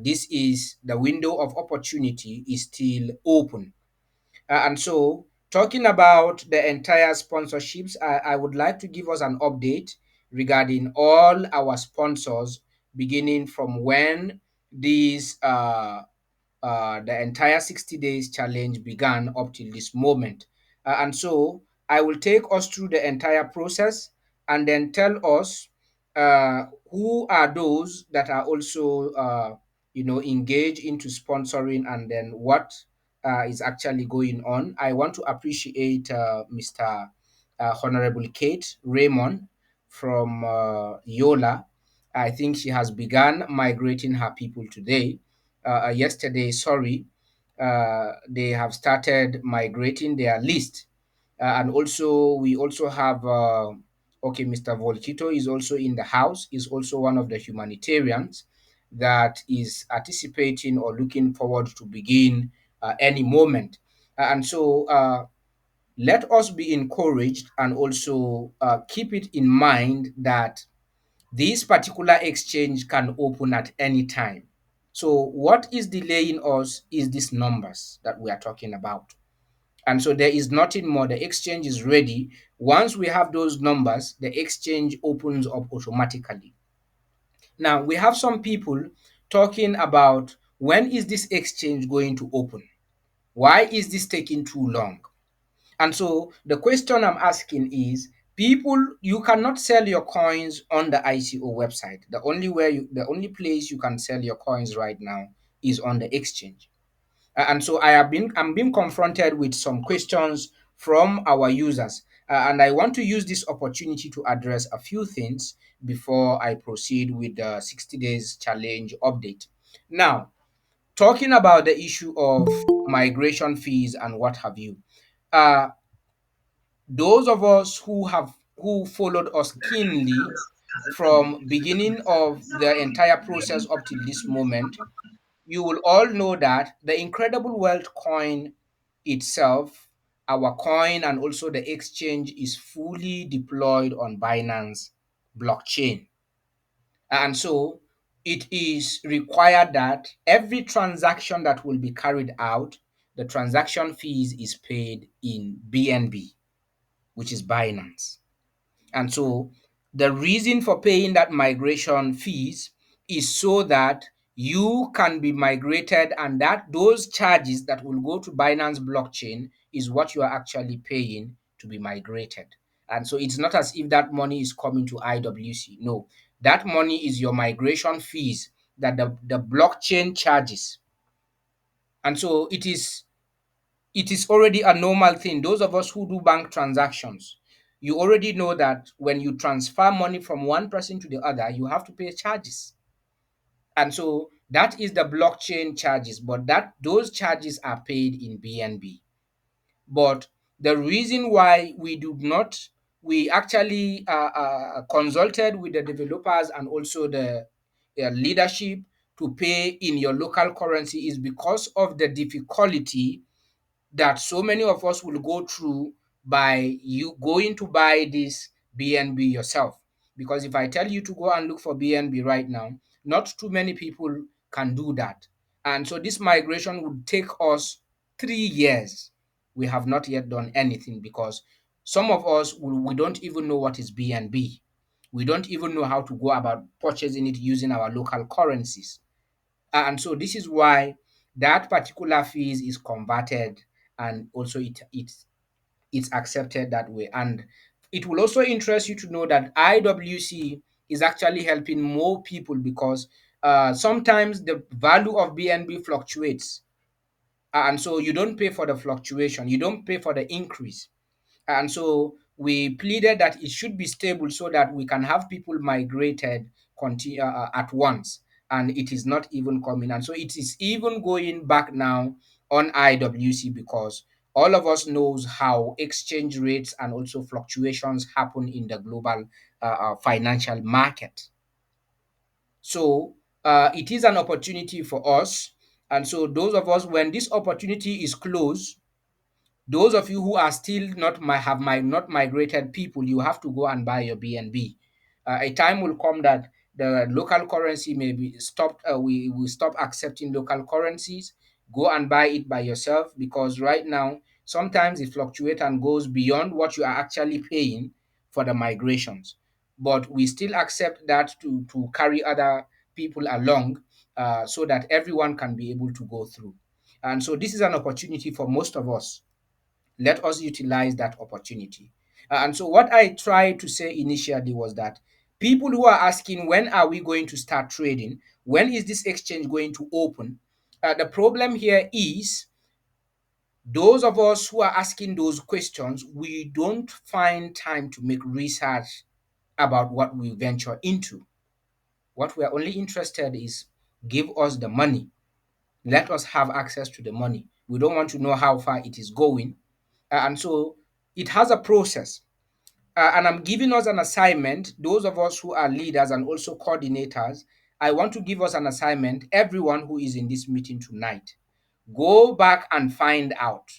this is the window of opportunity is still open. And so, talking about the entire sponsorships, I would like to give us an update regarding all our sponsors, beginning from when these the entire 60 days challenge began up till this moment. And so, I will take us through the entire process and then tell us who are those that are also engaged into sponsoring, and then what is actually going on. I want to appreciate Mr. Honorable Kate Raymond from Yola. I think she has begun migrating her people today. Yesterday, sorry, they have started migrating their list. And also, we also have, okay, Mr. Volkito is also in the house, is also one of the humanitarians that is anticipating or looking forward to begin any moment. And so, let us be encouraged and also keep it in mind that this particular exchange can open at any time. So, what is delaying us is these numbers that we are talking about. And so, there is nothing more. The exchange is ready. Once we have those numbers, the exchange opens up automatically. Now, we have some people talking about when is this exchange going to open? Why is this taking too long? And so the question I'm asking is, people, you cannot sell your coins on the ICO website. The only place you can sell your coins right now is on the exchange. And so I'm being confronted with some questions from our users. And I want to use this opportunity to address a few things before I proceed with the 60 days challenge update. Now, talking about the issue of migration fees and what have you. Uh, those of us who followed us keenly from beginning of the entire process up till this moment, you will all know that the incredible wealth coin itself, our coin and also the exchange, is fully deployed on Binance blockchain. And so it is required that every transaction that will be carried out, the transaction fees is paid in BNB, which is Binance. And so the reason for paying that migration fees is so that you can be migrated, and that those charges that will go to Binance blockchain is what you are actually paying to be migrated. And so it's not as if that money is coming to IWC. No, that money is your migration fees that the blockchain charges. And so it is already a normal thing. Those of us who do bank transactions, you already know that when you transfer money from one person to the other, you have to pay charges. And so that is the blockchain charges, but that those charges are paid in BNB. But the reason why we actually consulted with the developers and also the leadership to pay in your local currency is because of the difficulty that so many of us will go through by you going to buy this BNB yourself. Because if I tell you to go and look for BNB right now, not too many people can do that. And so this migration would take us 3 years. We have not yet done anything because some of us, we don't even know what is BNB. We don't even know how to go about purchasing it using our local currencies. And so this is why that particular fees is converted, and also it's accepted that way. And it will also interest you to know that IWC is actually helping more people because sometimes the value of BNB fluctuates. And so you don't pay for the fluctuation, you don't pay for the increase. And so we pleaded that it should be stable so that we can have people migrated at once. And it is not even coming. And so it is even going back now on IWC because all of us knows how exchange rates and also fluctuations happen in the global financial market. So it is an opportunity for us. And so those of us, when this opportunity is closed, those of you who are still not migrated people, you have to go and buy your BNB. A time will come that the local currency may be stopped. We will stop accepting local currencies. Go and buy it by yourself because right now sometimes it fluctuates and goes beyond what you are actually paying for the migrations. But we still accept that to carry other people along so that everyone can be able to go through. And so this is an opportunity for most of us. Let us utilize that opportunity. And so, what I tried to say initially was that people who are asking, when are we going to start trading? When is this exchange going to open? The problem here is Those of us who are asking those questions, we don't find time to make research about what we venture into. What we are only interested is give us the money. Let us have access to the money. We don't want to know how far it is going. And so it has a process. And I'm giving us an assignment, those of us who are leaders and also coordinators. I want to give us an assignment, everyone who is in this meeting tonight. Go back and find out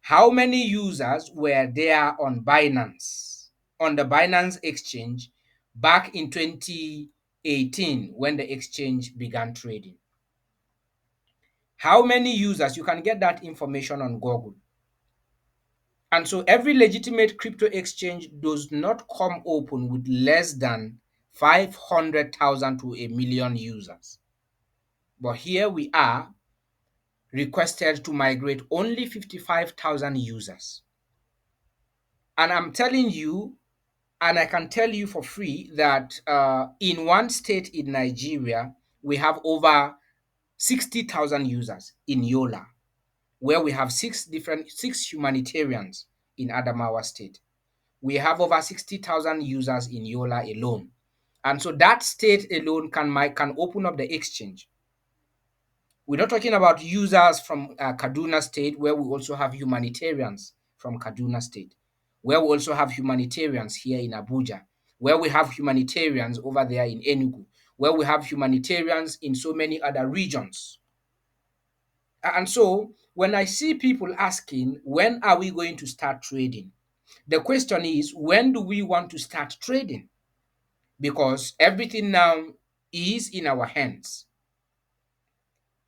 how many users were there on Binance, on the Binance exchange back in 2018 when the exchange began trading. How many users? You can get that information on Google. And so every legitimate crypto exchange does not come open with less than 500,000 to a million users. But here we are requested to migrate only 55,000 users. And I'm telling you, and I can tell you for free that in one state in Nigeria, we have over 60,000 users in Yola, where we have six humanitarians in Adamawa State. We have over 60,000 users in Yola alone. And so that state alone can open up the exchange. We're not talking about users from Kaduna State, where we also have humanitarians from Kaduna State, where we also have humanitarians here in Abuja, where we have humanitarians over there in Enugu, where we have humanitarians in so many other regions. And so when I see people asking, when are we going to start trading? The question is, when do we want to start trading? Because everything now is in our hands.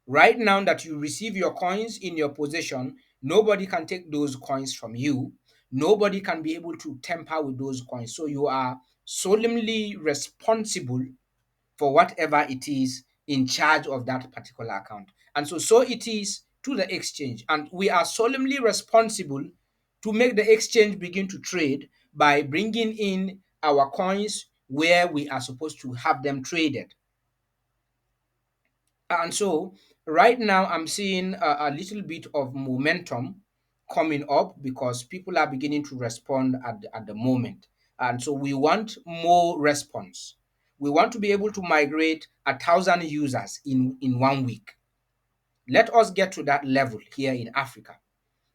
Right now that you receive your coins in your possession, nobody can take those coins from you. Nobody can be able to tamper with those coins. So you are solemnly responsible for whatever it is in charge of that particular account. And so it is to the exchange. And we are solemnly responsible to make the exchange begin to trade by bringing in our coins where we are supposed to have them traded. And so right now I'm seeing a little bit of momentum coming up because people are beginning to respond at the moment. And so we want more response. We want to be able to migrate 1,000 users in 1 week. Let us get to that level here in Africa.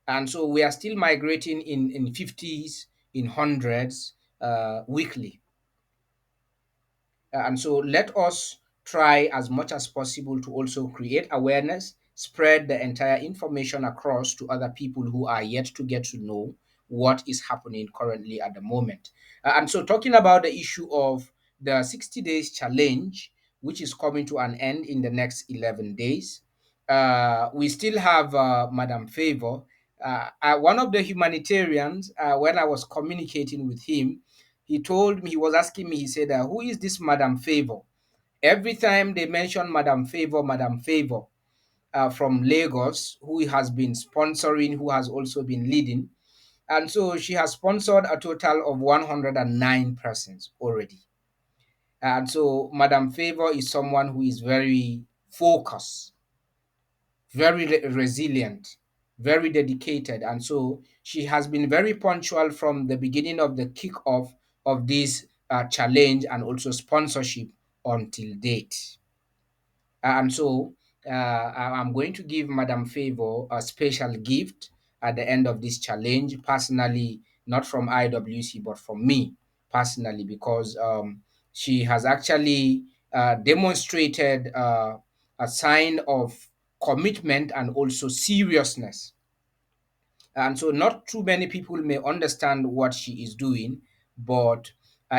And so we are still migrating in 50s, in hundreds weekly. And so let us try as much as possible to also create awareness, spread the entire information across to other people who are yet to get to know what is happening currently at the moment. And so, talking about the issue of the 60 days challenge, which is coming to an end in the next 11 days, we still have Madam Favor. One of the humanitarians, when I was communicating with him, he told me, he was asking me, he said, who is this Madam Favor? Every time they mention Madam Favor from Lagos, who has been sponsoring, who has also been leading. And so she has sponsored a total of 109 persons already. And so Madam Favor is someone who is very focused, very resilient, very dedicated. And so she has been very punctual from the beginning of the kickoff of this challenge and also sponsorship until date. And so I'm going to give Madam Favor a special gift at the end of this challenge, personally, not from IWC, but from me personally, because she has actually demonstrated a sign of commitment and also seriousness. And so not too many people may understand what she is doing, but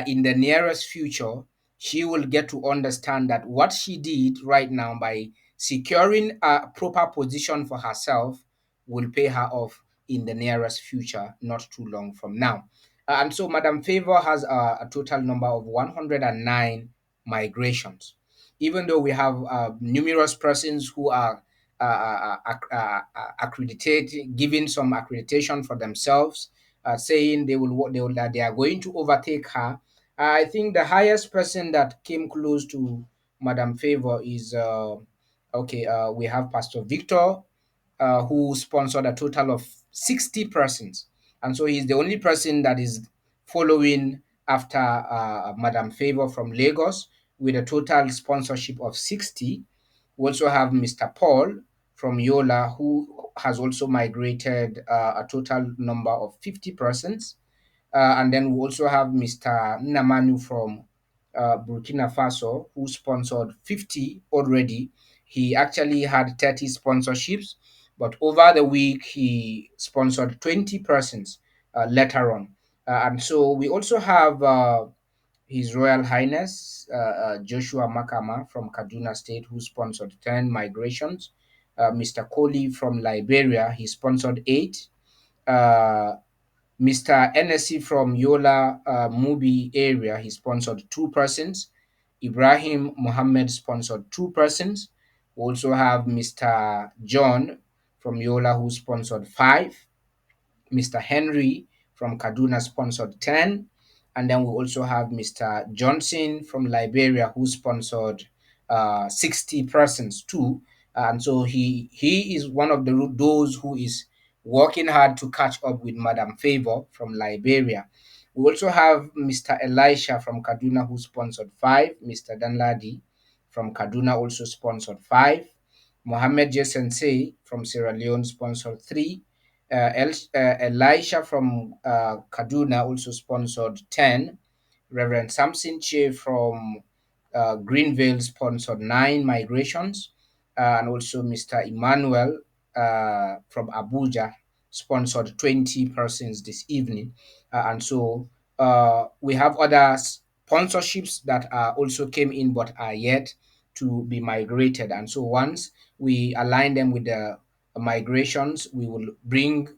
in the nearest future, she will get to understand that what she did right now by securing a proper position for herself will pay her off in the nearest future, not too long from now. And so Madam Favor has a total number of 109 migrations. Even though we have numerous persons who are accredited, giving some accreditation for themselves, saying they are going to overtake her. I think the highest person that came close to Madam Favor is okay. We have Pastor Victor. who sponsored a total of 60 persons. And so he's the only person that is following after Madam Favor from Lagos with a total sponsorship of 60. We also have Mr. Paul from Yola, who has also migrated a total number of 50 persons. And then we also have Mr. Namanu from Burkina Faso, who sponsored 50 already. He actually had 30 sponsorships, but over the week he sponsored 20 persons later on. And so we also have His Royal Highness Joshua Makama from Kaduna State, who sponsored 10 migrations. Mr. Kohli from Liberia, he sponsored 8. Uh, Mr. NSC from Yola Mubi area, he sponsored 2 persons. Ibrahim Mohammed sponsored 2 persons. We also have Mr. John from Yola who sponsored 5. Mr. Henry from Kaduna sponsored 10. And then we also have Mr. Johnson from Liberia who sponsored 60 persons too. And so he is one of those who is working hard to catch up with Madam Favor from Liberia. We also have Mr. Elisha from Kaduna who sponsored 5. Mr. Danladi from Kaduna also sponsored 5. Mohammed J. Sensei from Sierra Leone sponsored 3. Elisha from Kaduna also sponsored 10. Reverend Samson Che from Greenville sponsored 9 migrations. And also Mr. Emmanuel from Abuja sponsored 20 persons this evening. And so we have other sponsorships that also came in but are yet to be migrated. And so once we align them with the migrations, we will bring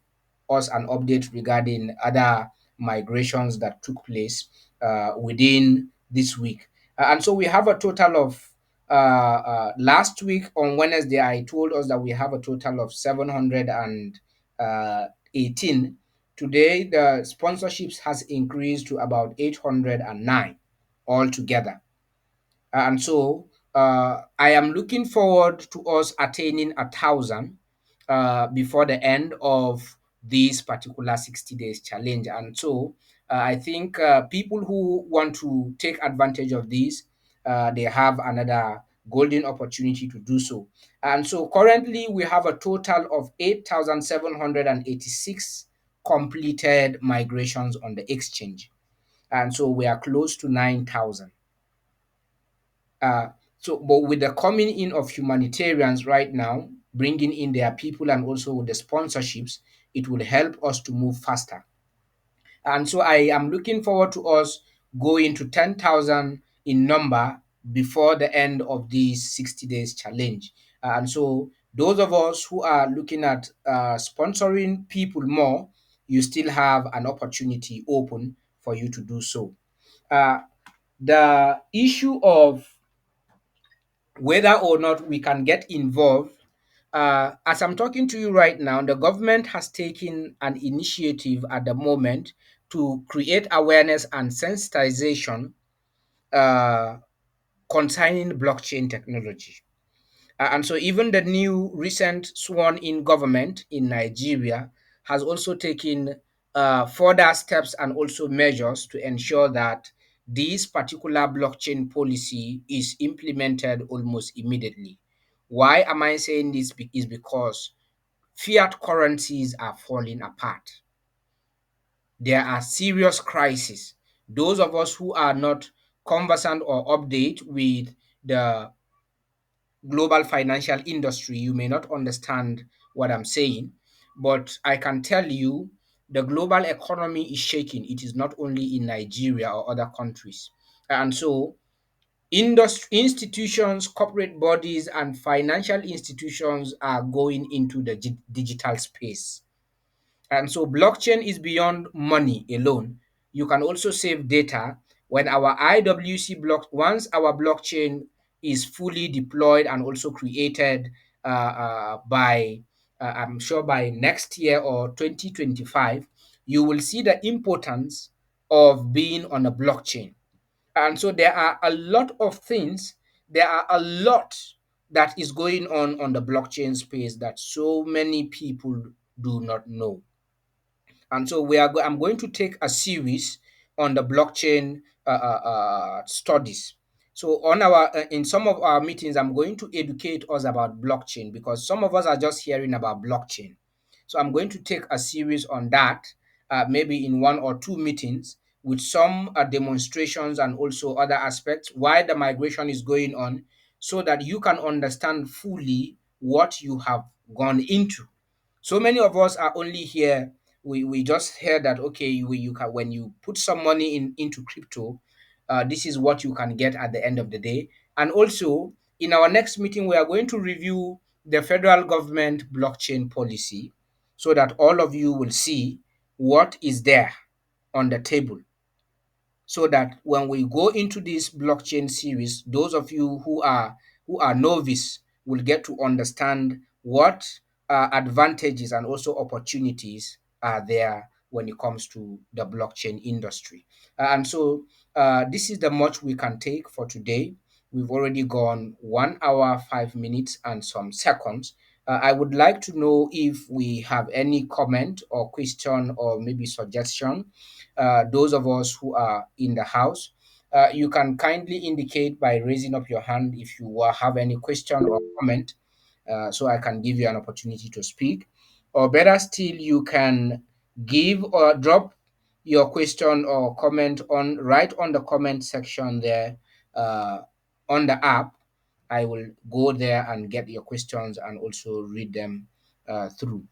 us an update regarding other migrations that took place within this week. And so we have a total of last week on Wednesday, I told us that we have a total of 718. Today, the sponsorships has increased to about 809 altogether. And so I am looking forward to us attaining 1,000 before the end of this particular 60 days challenge. And so I think people who want to take advantage of this, they have another golden opportunity to do so. And so currently we have a total of 8,786 completed migrations on the exchange. And so we are close to 9,000. Uh, but with the coming in of humanitarians right now, bringing in their people and also with the sponsorships, it will help us to move faster. And so I am looking forward to us going to 10,000 in number before the end of this 60 days challenge. And so those of us who are looking at sponsoring people more, you still have an opportunity open for you to do so. Uh, the issue of whether or not we can get involved. As I'm talking to you right now, the government has taken an initiative at the moment to create awareness and sensitization uh, concerning blockchain technology. And so even the new recent sworn in government in Nigeria has also taken further steps and also measures to ensure that this particular blockchain policy is implemented almost immediately. Why am I saying this? Is because fiat currencies are falling apart. There are serious crises. Those of us who are not conversant or update with the global financial industry, you may not understand what I'm saying, but I can tell you the global economy is shaking. It is not only in Nigeria or other countries. And so, industry, institutions, corporate bodies, and financial institutions are going into the digital space. And so blockchain is beyond money alone. You can also save data when our IWC block, once our blockchain is fully deployed and also created by, I'm sure by next year or 2025, you will see the importance of being on a blockchain. And so there are a lot of things, there are a lot that is going on the blockchain space that so many people do not know. And so I'm going to take a series on the blockchain studies. So on our in some of our meetings, I'm going to educate us about blockchain because some of us are just hearing about blockchain. So I'm going to take a series on that, maybe in 1 or 2 meetings with some demonstrations and also other aspects why the migration is going on, so that you can understand fully what you have gone into. So many of us are only here. We just heard that okay, you can, when you put some money into crypto, this is what you can get at the end of the day. And also in our next meeting, we are going to review the federal government blockchain policy, so that all of you will see what is there on the table, so that when we go into this blockchain series, those of you who are novice will get to understand what advantages and also opportunities are there when it comes to the blockchain industry. And so this is the much we can take for today. We've already gone 1 hour, 5 minutes, and some seconds. I would like to know if we have any comment or question or maybe suggestion. Those of us who are in the house, you can kindly indicate by raising up your hand if you have any question or comment, so I can give you an opportunity to speak. Or better still, you can give or drop your question or comment on right on the comment section there, uh, on the app. I will go there and get your questions and also read them through.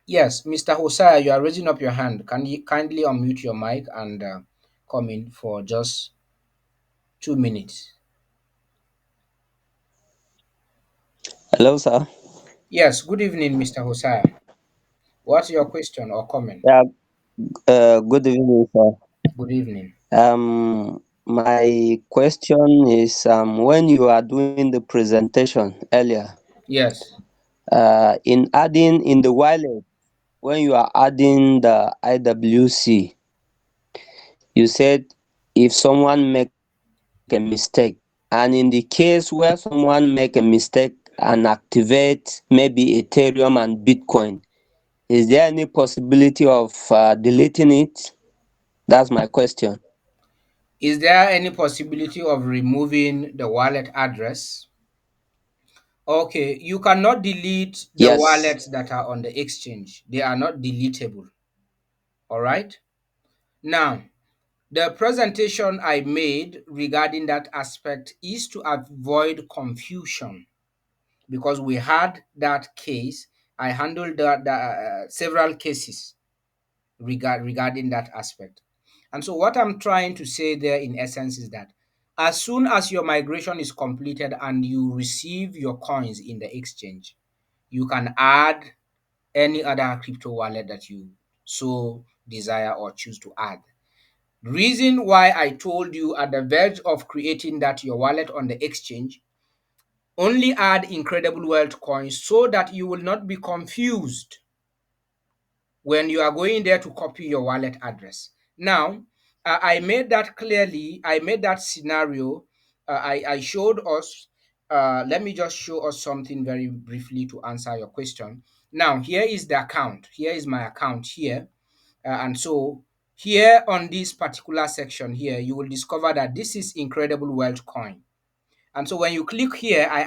Yes, Mr. Hosea, you are raising up your hand. Can you kindly unmute your mic and come in for just 2 minutes? Hello, sir. Yes, good evening, Mr. Hosea. What's your question or comment? Yeah, good evening, sir. Good evening. My question is, when you are doing the presentation earlier, Yes. in adding in the wallet, when you are adding the IWC, you said if someone make a mistake, and in the case where someone make a mistake and activate maybe Ethereum and Bitcoin, is there any possibility of deleting it? That's my question. Is there any possibility of removing the wallet address? Okay, you cannot delete the Yes. wallets that are on the exchange. They are not deletable. All right. Now, the presentation I made regarding that aspect is to avoid confusion, because we had that case. I handled several cases regarding that aspect. And so, what I'm trying to say there in essence is that as soon as your migration is completed and you receive your coins in the exchange, you can add any other crypto wallet that you so desire or choose to add. Reason why I told you at the verge of creating that your wallet on the exchange, only add incredible wealth coins so that you will not be confused when you are going there to copy your wallet address. Now, I made that clearly, I made that scenario, I showed us, let me just show us something very briefly to answer your question. Now, here is the account. Here is my account here. And so here on this particular section here, you will discover that this is Incredible Wealth Coin. And so when you click here, I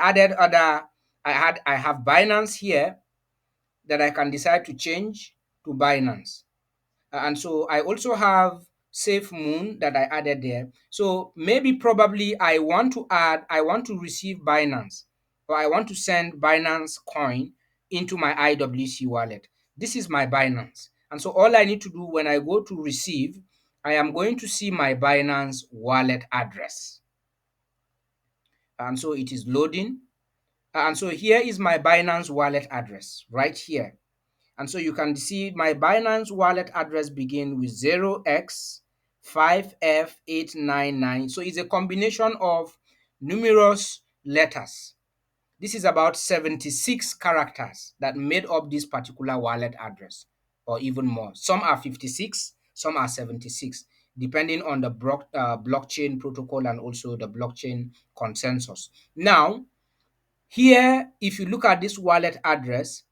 have Binance here that I can decide to change to Binance. And so I also have Safe Moon that I added there. So maybe probably I want to receive Binance, or I want to send Binance coin into my IWC wallet. This is my Binance. And so all I need to do when I go to receive, I am going to see my Binance wallet address. And so it is loading. And so here is my Binance wallet address right here. And so you can see my Binance wallet address begin with 0x5F899. So it's a combination of numerous letters. This is about 76 characters that made up this particular wallet address, or even more. Some are 56, some are 76, depending on the blockchain protocol and also the blockchain consensus. Now, Here, if you look at this wallet address,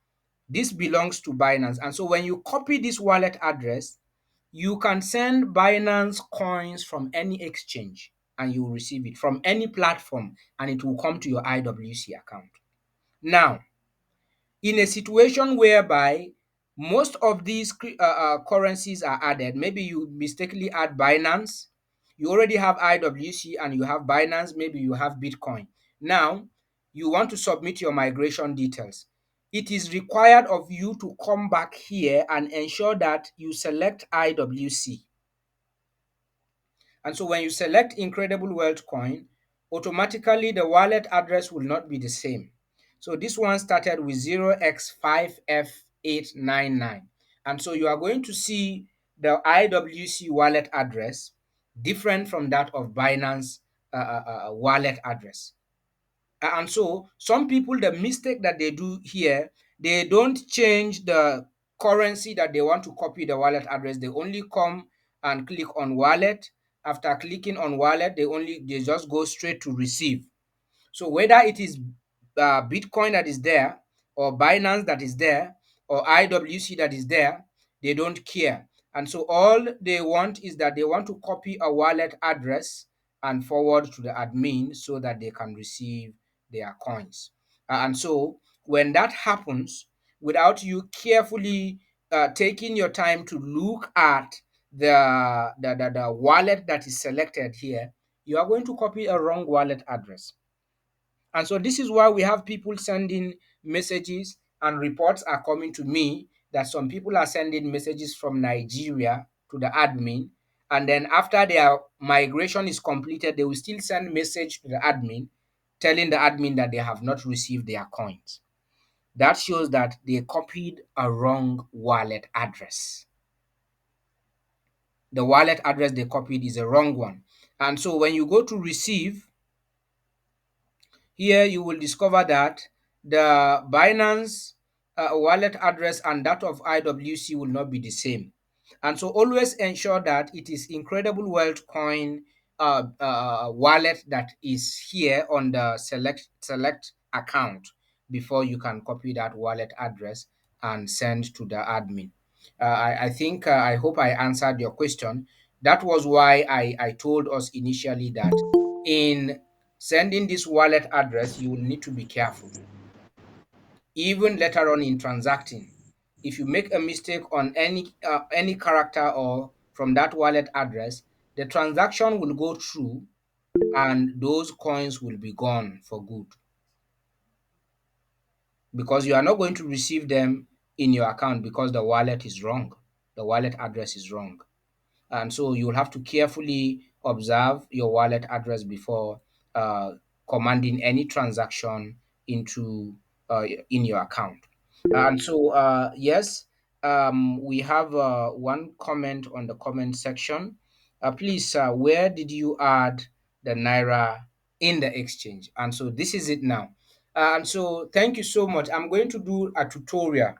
this belongs to Binance. And so when you copy this wallet address, you can send Binance coins from any exchange and you will receive it from any platform and it will come to your IWC account. Now, in a situation whereby most of these currencies are added, maybe you mistakenly add Binance, you already have IWC and you have Binance, maybe you have Bitcoin. Now, you want to submit your migration details. It is required of you to come back here and ensure that you select IWC. And so when you select Incredible Wealth Coin, automatically the wallet address will not be the same. So this one started with 0x5F899. And so you are going to see the IWC wallet address different from that of Binance wallet address. And so some people, the mistake that they do here, they don't change the currency that they want to copy the wallet address. They only come and click on wallet. After clicking on wallet, they just go straight to receive. So whether it is Bitcoin that is there, or Binance that is there, or IWC that is there, they don't care. And so all they want is that they want to copy a wallet address and forward to the admin so that they can receive their coins. And so when that happens, without you carefully taking your time to look at the wallet that is selected here, you are going to copy a wrong wallet address. And so this is why we have people sending messages and reports are coming to me that some people are sending messages from Nigeria to the admin. And then after their migration is completed, they will still send message to the admin telling the admin that they have not received their coins. That shows that they copied a wrong wallet address. The wallet address they copied is a wrong one. And so when you go to receive, here you will discover that the Binance wallet address and that of IWC will not be the same. And so always ensure that it is Incredible Wealth Coin wallet that is here on the select account before you can copy that wallet address and send to the admin. I think I hope I answered your question. That was why I told us initially that in sending this wallet address, you will need to be careful. Even later on in transacting, if you make a mistake on any character or from that wallet address, the transaction will go through and those coins will be gone for good because you are not going to receive them in your account because the wallet is wrong. The wallet address is wrong. And so you'll have to carefully observe your wallet address before uh, commanding any transaction into in your account. And so yes, we have one comment on the comment section. Please, where did you add the naira in the exchange? And so this is it now. And so thank you so much. I'm going to do a tutorial.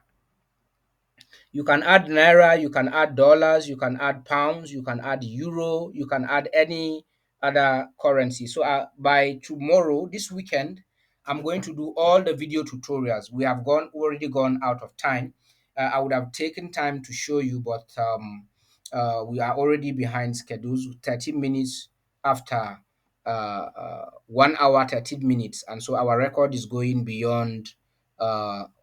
You can add naira, you can add dollars, you can add pounds, you can add euro, you can add any other currency. So by tomorrow, this weekend, I'm going to do all the video tutorials. We have already gone out of time. I would have taken time to show you, but we are already behind schedules, 30 minutes after 1 hour, 30 minutes. And so our record is going beyond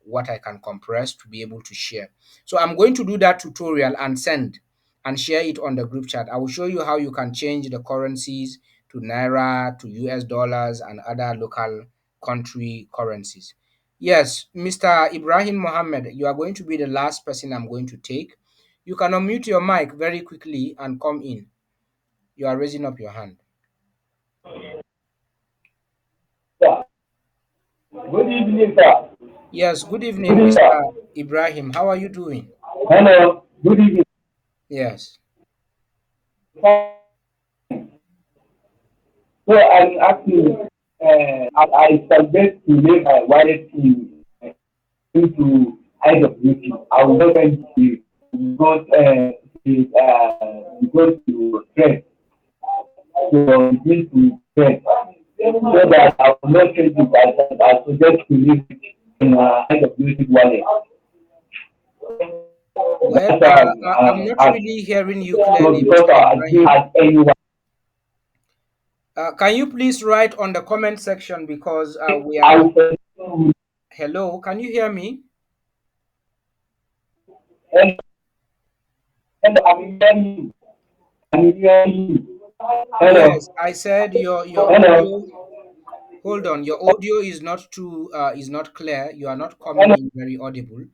what I can compress to be able to share. So I'm going to do that tutorial and send and share it on the group chat. I will show you how you can change the currencies to naira, to US dollars, and other local country currencies. Yes, Mr. Ibrahim Mohammed, you are going to be the last person I'm going to take. You can unmute your mic very quickly and come in. You are raising up your hand. Sir. Good evening, sir. Yes, good Good evening, evening, sir. Mr. Ibrahim. How are you doing? Hello. Good evening. Yes. So I'm asking, I suggest to make my wallet into IWP. I will not send you because to trade. So it means to trade. so that I will not change it. I suggest to leave it in IWC wallet. Well, That's why I'm not I really hearing you so clearly, because Mr. I didn't Ibrahim. ask anyone. Can you please write on the comment section because we are I not. will say, Hello, can you hear me? hello, hello, I'm hearing you. I'm hearing you. Hello, Yes, I said your hello, audio. Hold on, your audio is not clear. You are not coming hello, in very audible.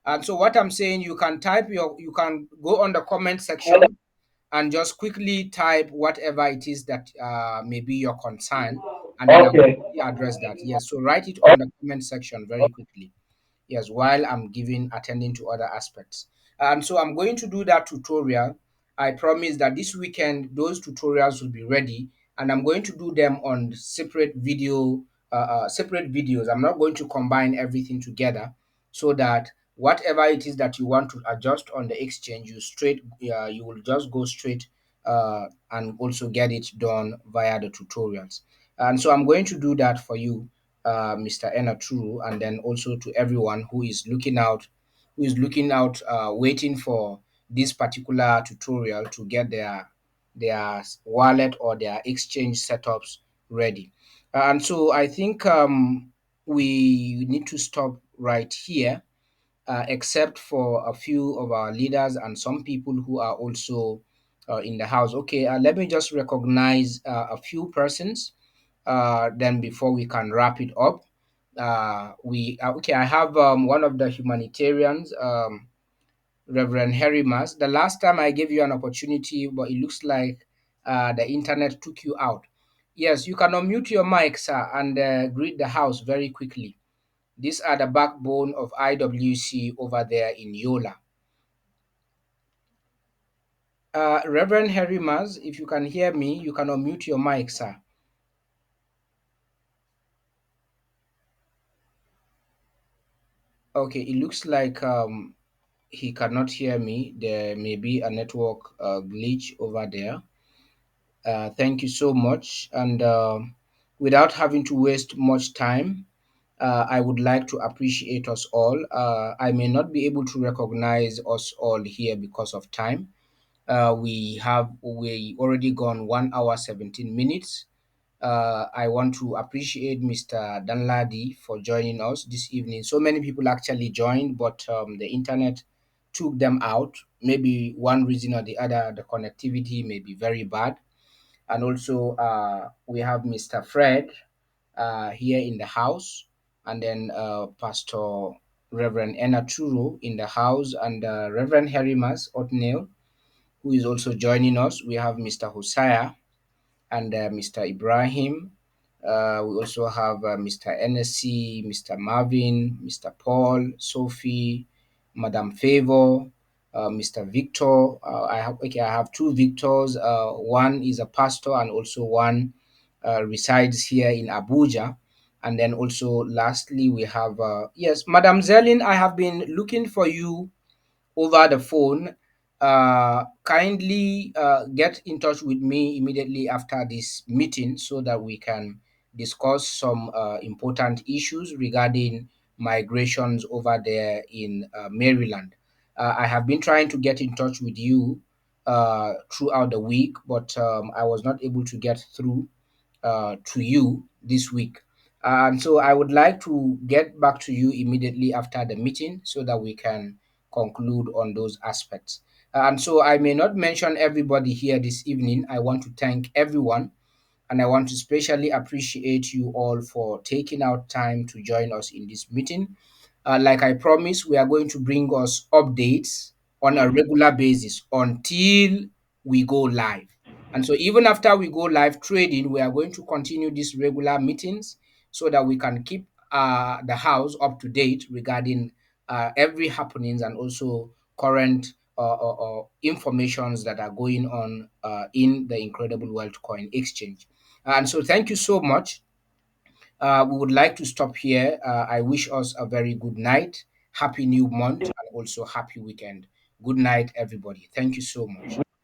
And so what I'm saying, you can go on the comment hello. section and just quickly type whatever it is that may be your concern, and then I will Okay. quickly address that. Yes, so write it on the comment section very quickly. Yes, while I'm giving attending to other aspects. And so I'm going to do that tutorial. I promise that this weekend those tutorials will be ready, and I'm going to do them on separate videos. I'm not going to combine everything together, so that whatever it is that you want to adjust on the exchange, you will just go straight and also get it done via the tutorials. And so I'm going to do that for you, Mr. Enaturu, and then also to everyone who is looking out, waiting for this particular tutorial to get their wallet or their exchange setups ready. And so I think we need to stop right here, except for a few of our leaders and some people who are also in the house. Okay, let me just recognize a few persons then before we can wrap it up. We Okay, I have one of the humanitarians, Reverend Harry Mas. The last time I gave you an opportunity, but it looks like the internet took you out. Yes, you can unmute your mic, sir, and greet the house very quickly. These are the backbone of IWC over there in Yola. Reverend Harry Mas, if you can hear me, you can unmute your mic, sir. Okay, it looks like he cannot hear me. There may be a network glitch over there. Thank you so much. And without having to waste much time, I would like to appreciate us all. I may not be able to recognize us all here because of time. We already gone 1 hour 17 minutes. I want to appreciate Mr. Danladi for joining us this evening. So many people actually joined, but the internet took them out. Maybe one reason or the other, the connectivity may be very bad. And also, we have Mr. Fred here in the house, and then Pastor Reverend Enaturu in the house, and Reverend Herimas Otnil, who is also joining us. We have Mr. Hosea and Mr. Ibrahim. We also have Mr. NSC, Mr. Marvin, Mr. Paul, Sophie, Madam Favor, Mr. Victor. I have two Victors. One is a pastor, and also one resides here in Abuja. And then also, lastly, we have yes, Madam Zelin. I have been looking for you over the phone. Kindly get in touch with me immediately after this meeting so that we can discuss some important issues regarding migrations over there in Maryland. I have been trying to get in touch with you throughout the week, but I was not able to get through to you this week. And so I would like to get back to you immediately after the meeting so that we can conclude on those aspects. And so I may not mention everybody here this evening. I want to thank everyone, and I want to especially appreciate you all for taking out time to join us in this meeting. Like I promised, we are going to bring us updates on a regular basis until we go live. And so, even after we go live trading, we are going to continue these regular meetings so that we can keep the house up to date regarding every happenings and also current informations that are going on in the Incredible Wealth Coin Exchange. And so, thank you so much. We would like to stop here. I wish us a very good night, happy new month, and also happy weekend. Good night, everybody. Thank you so much.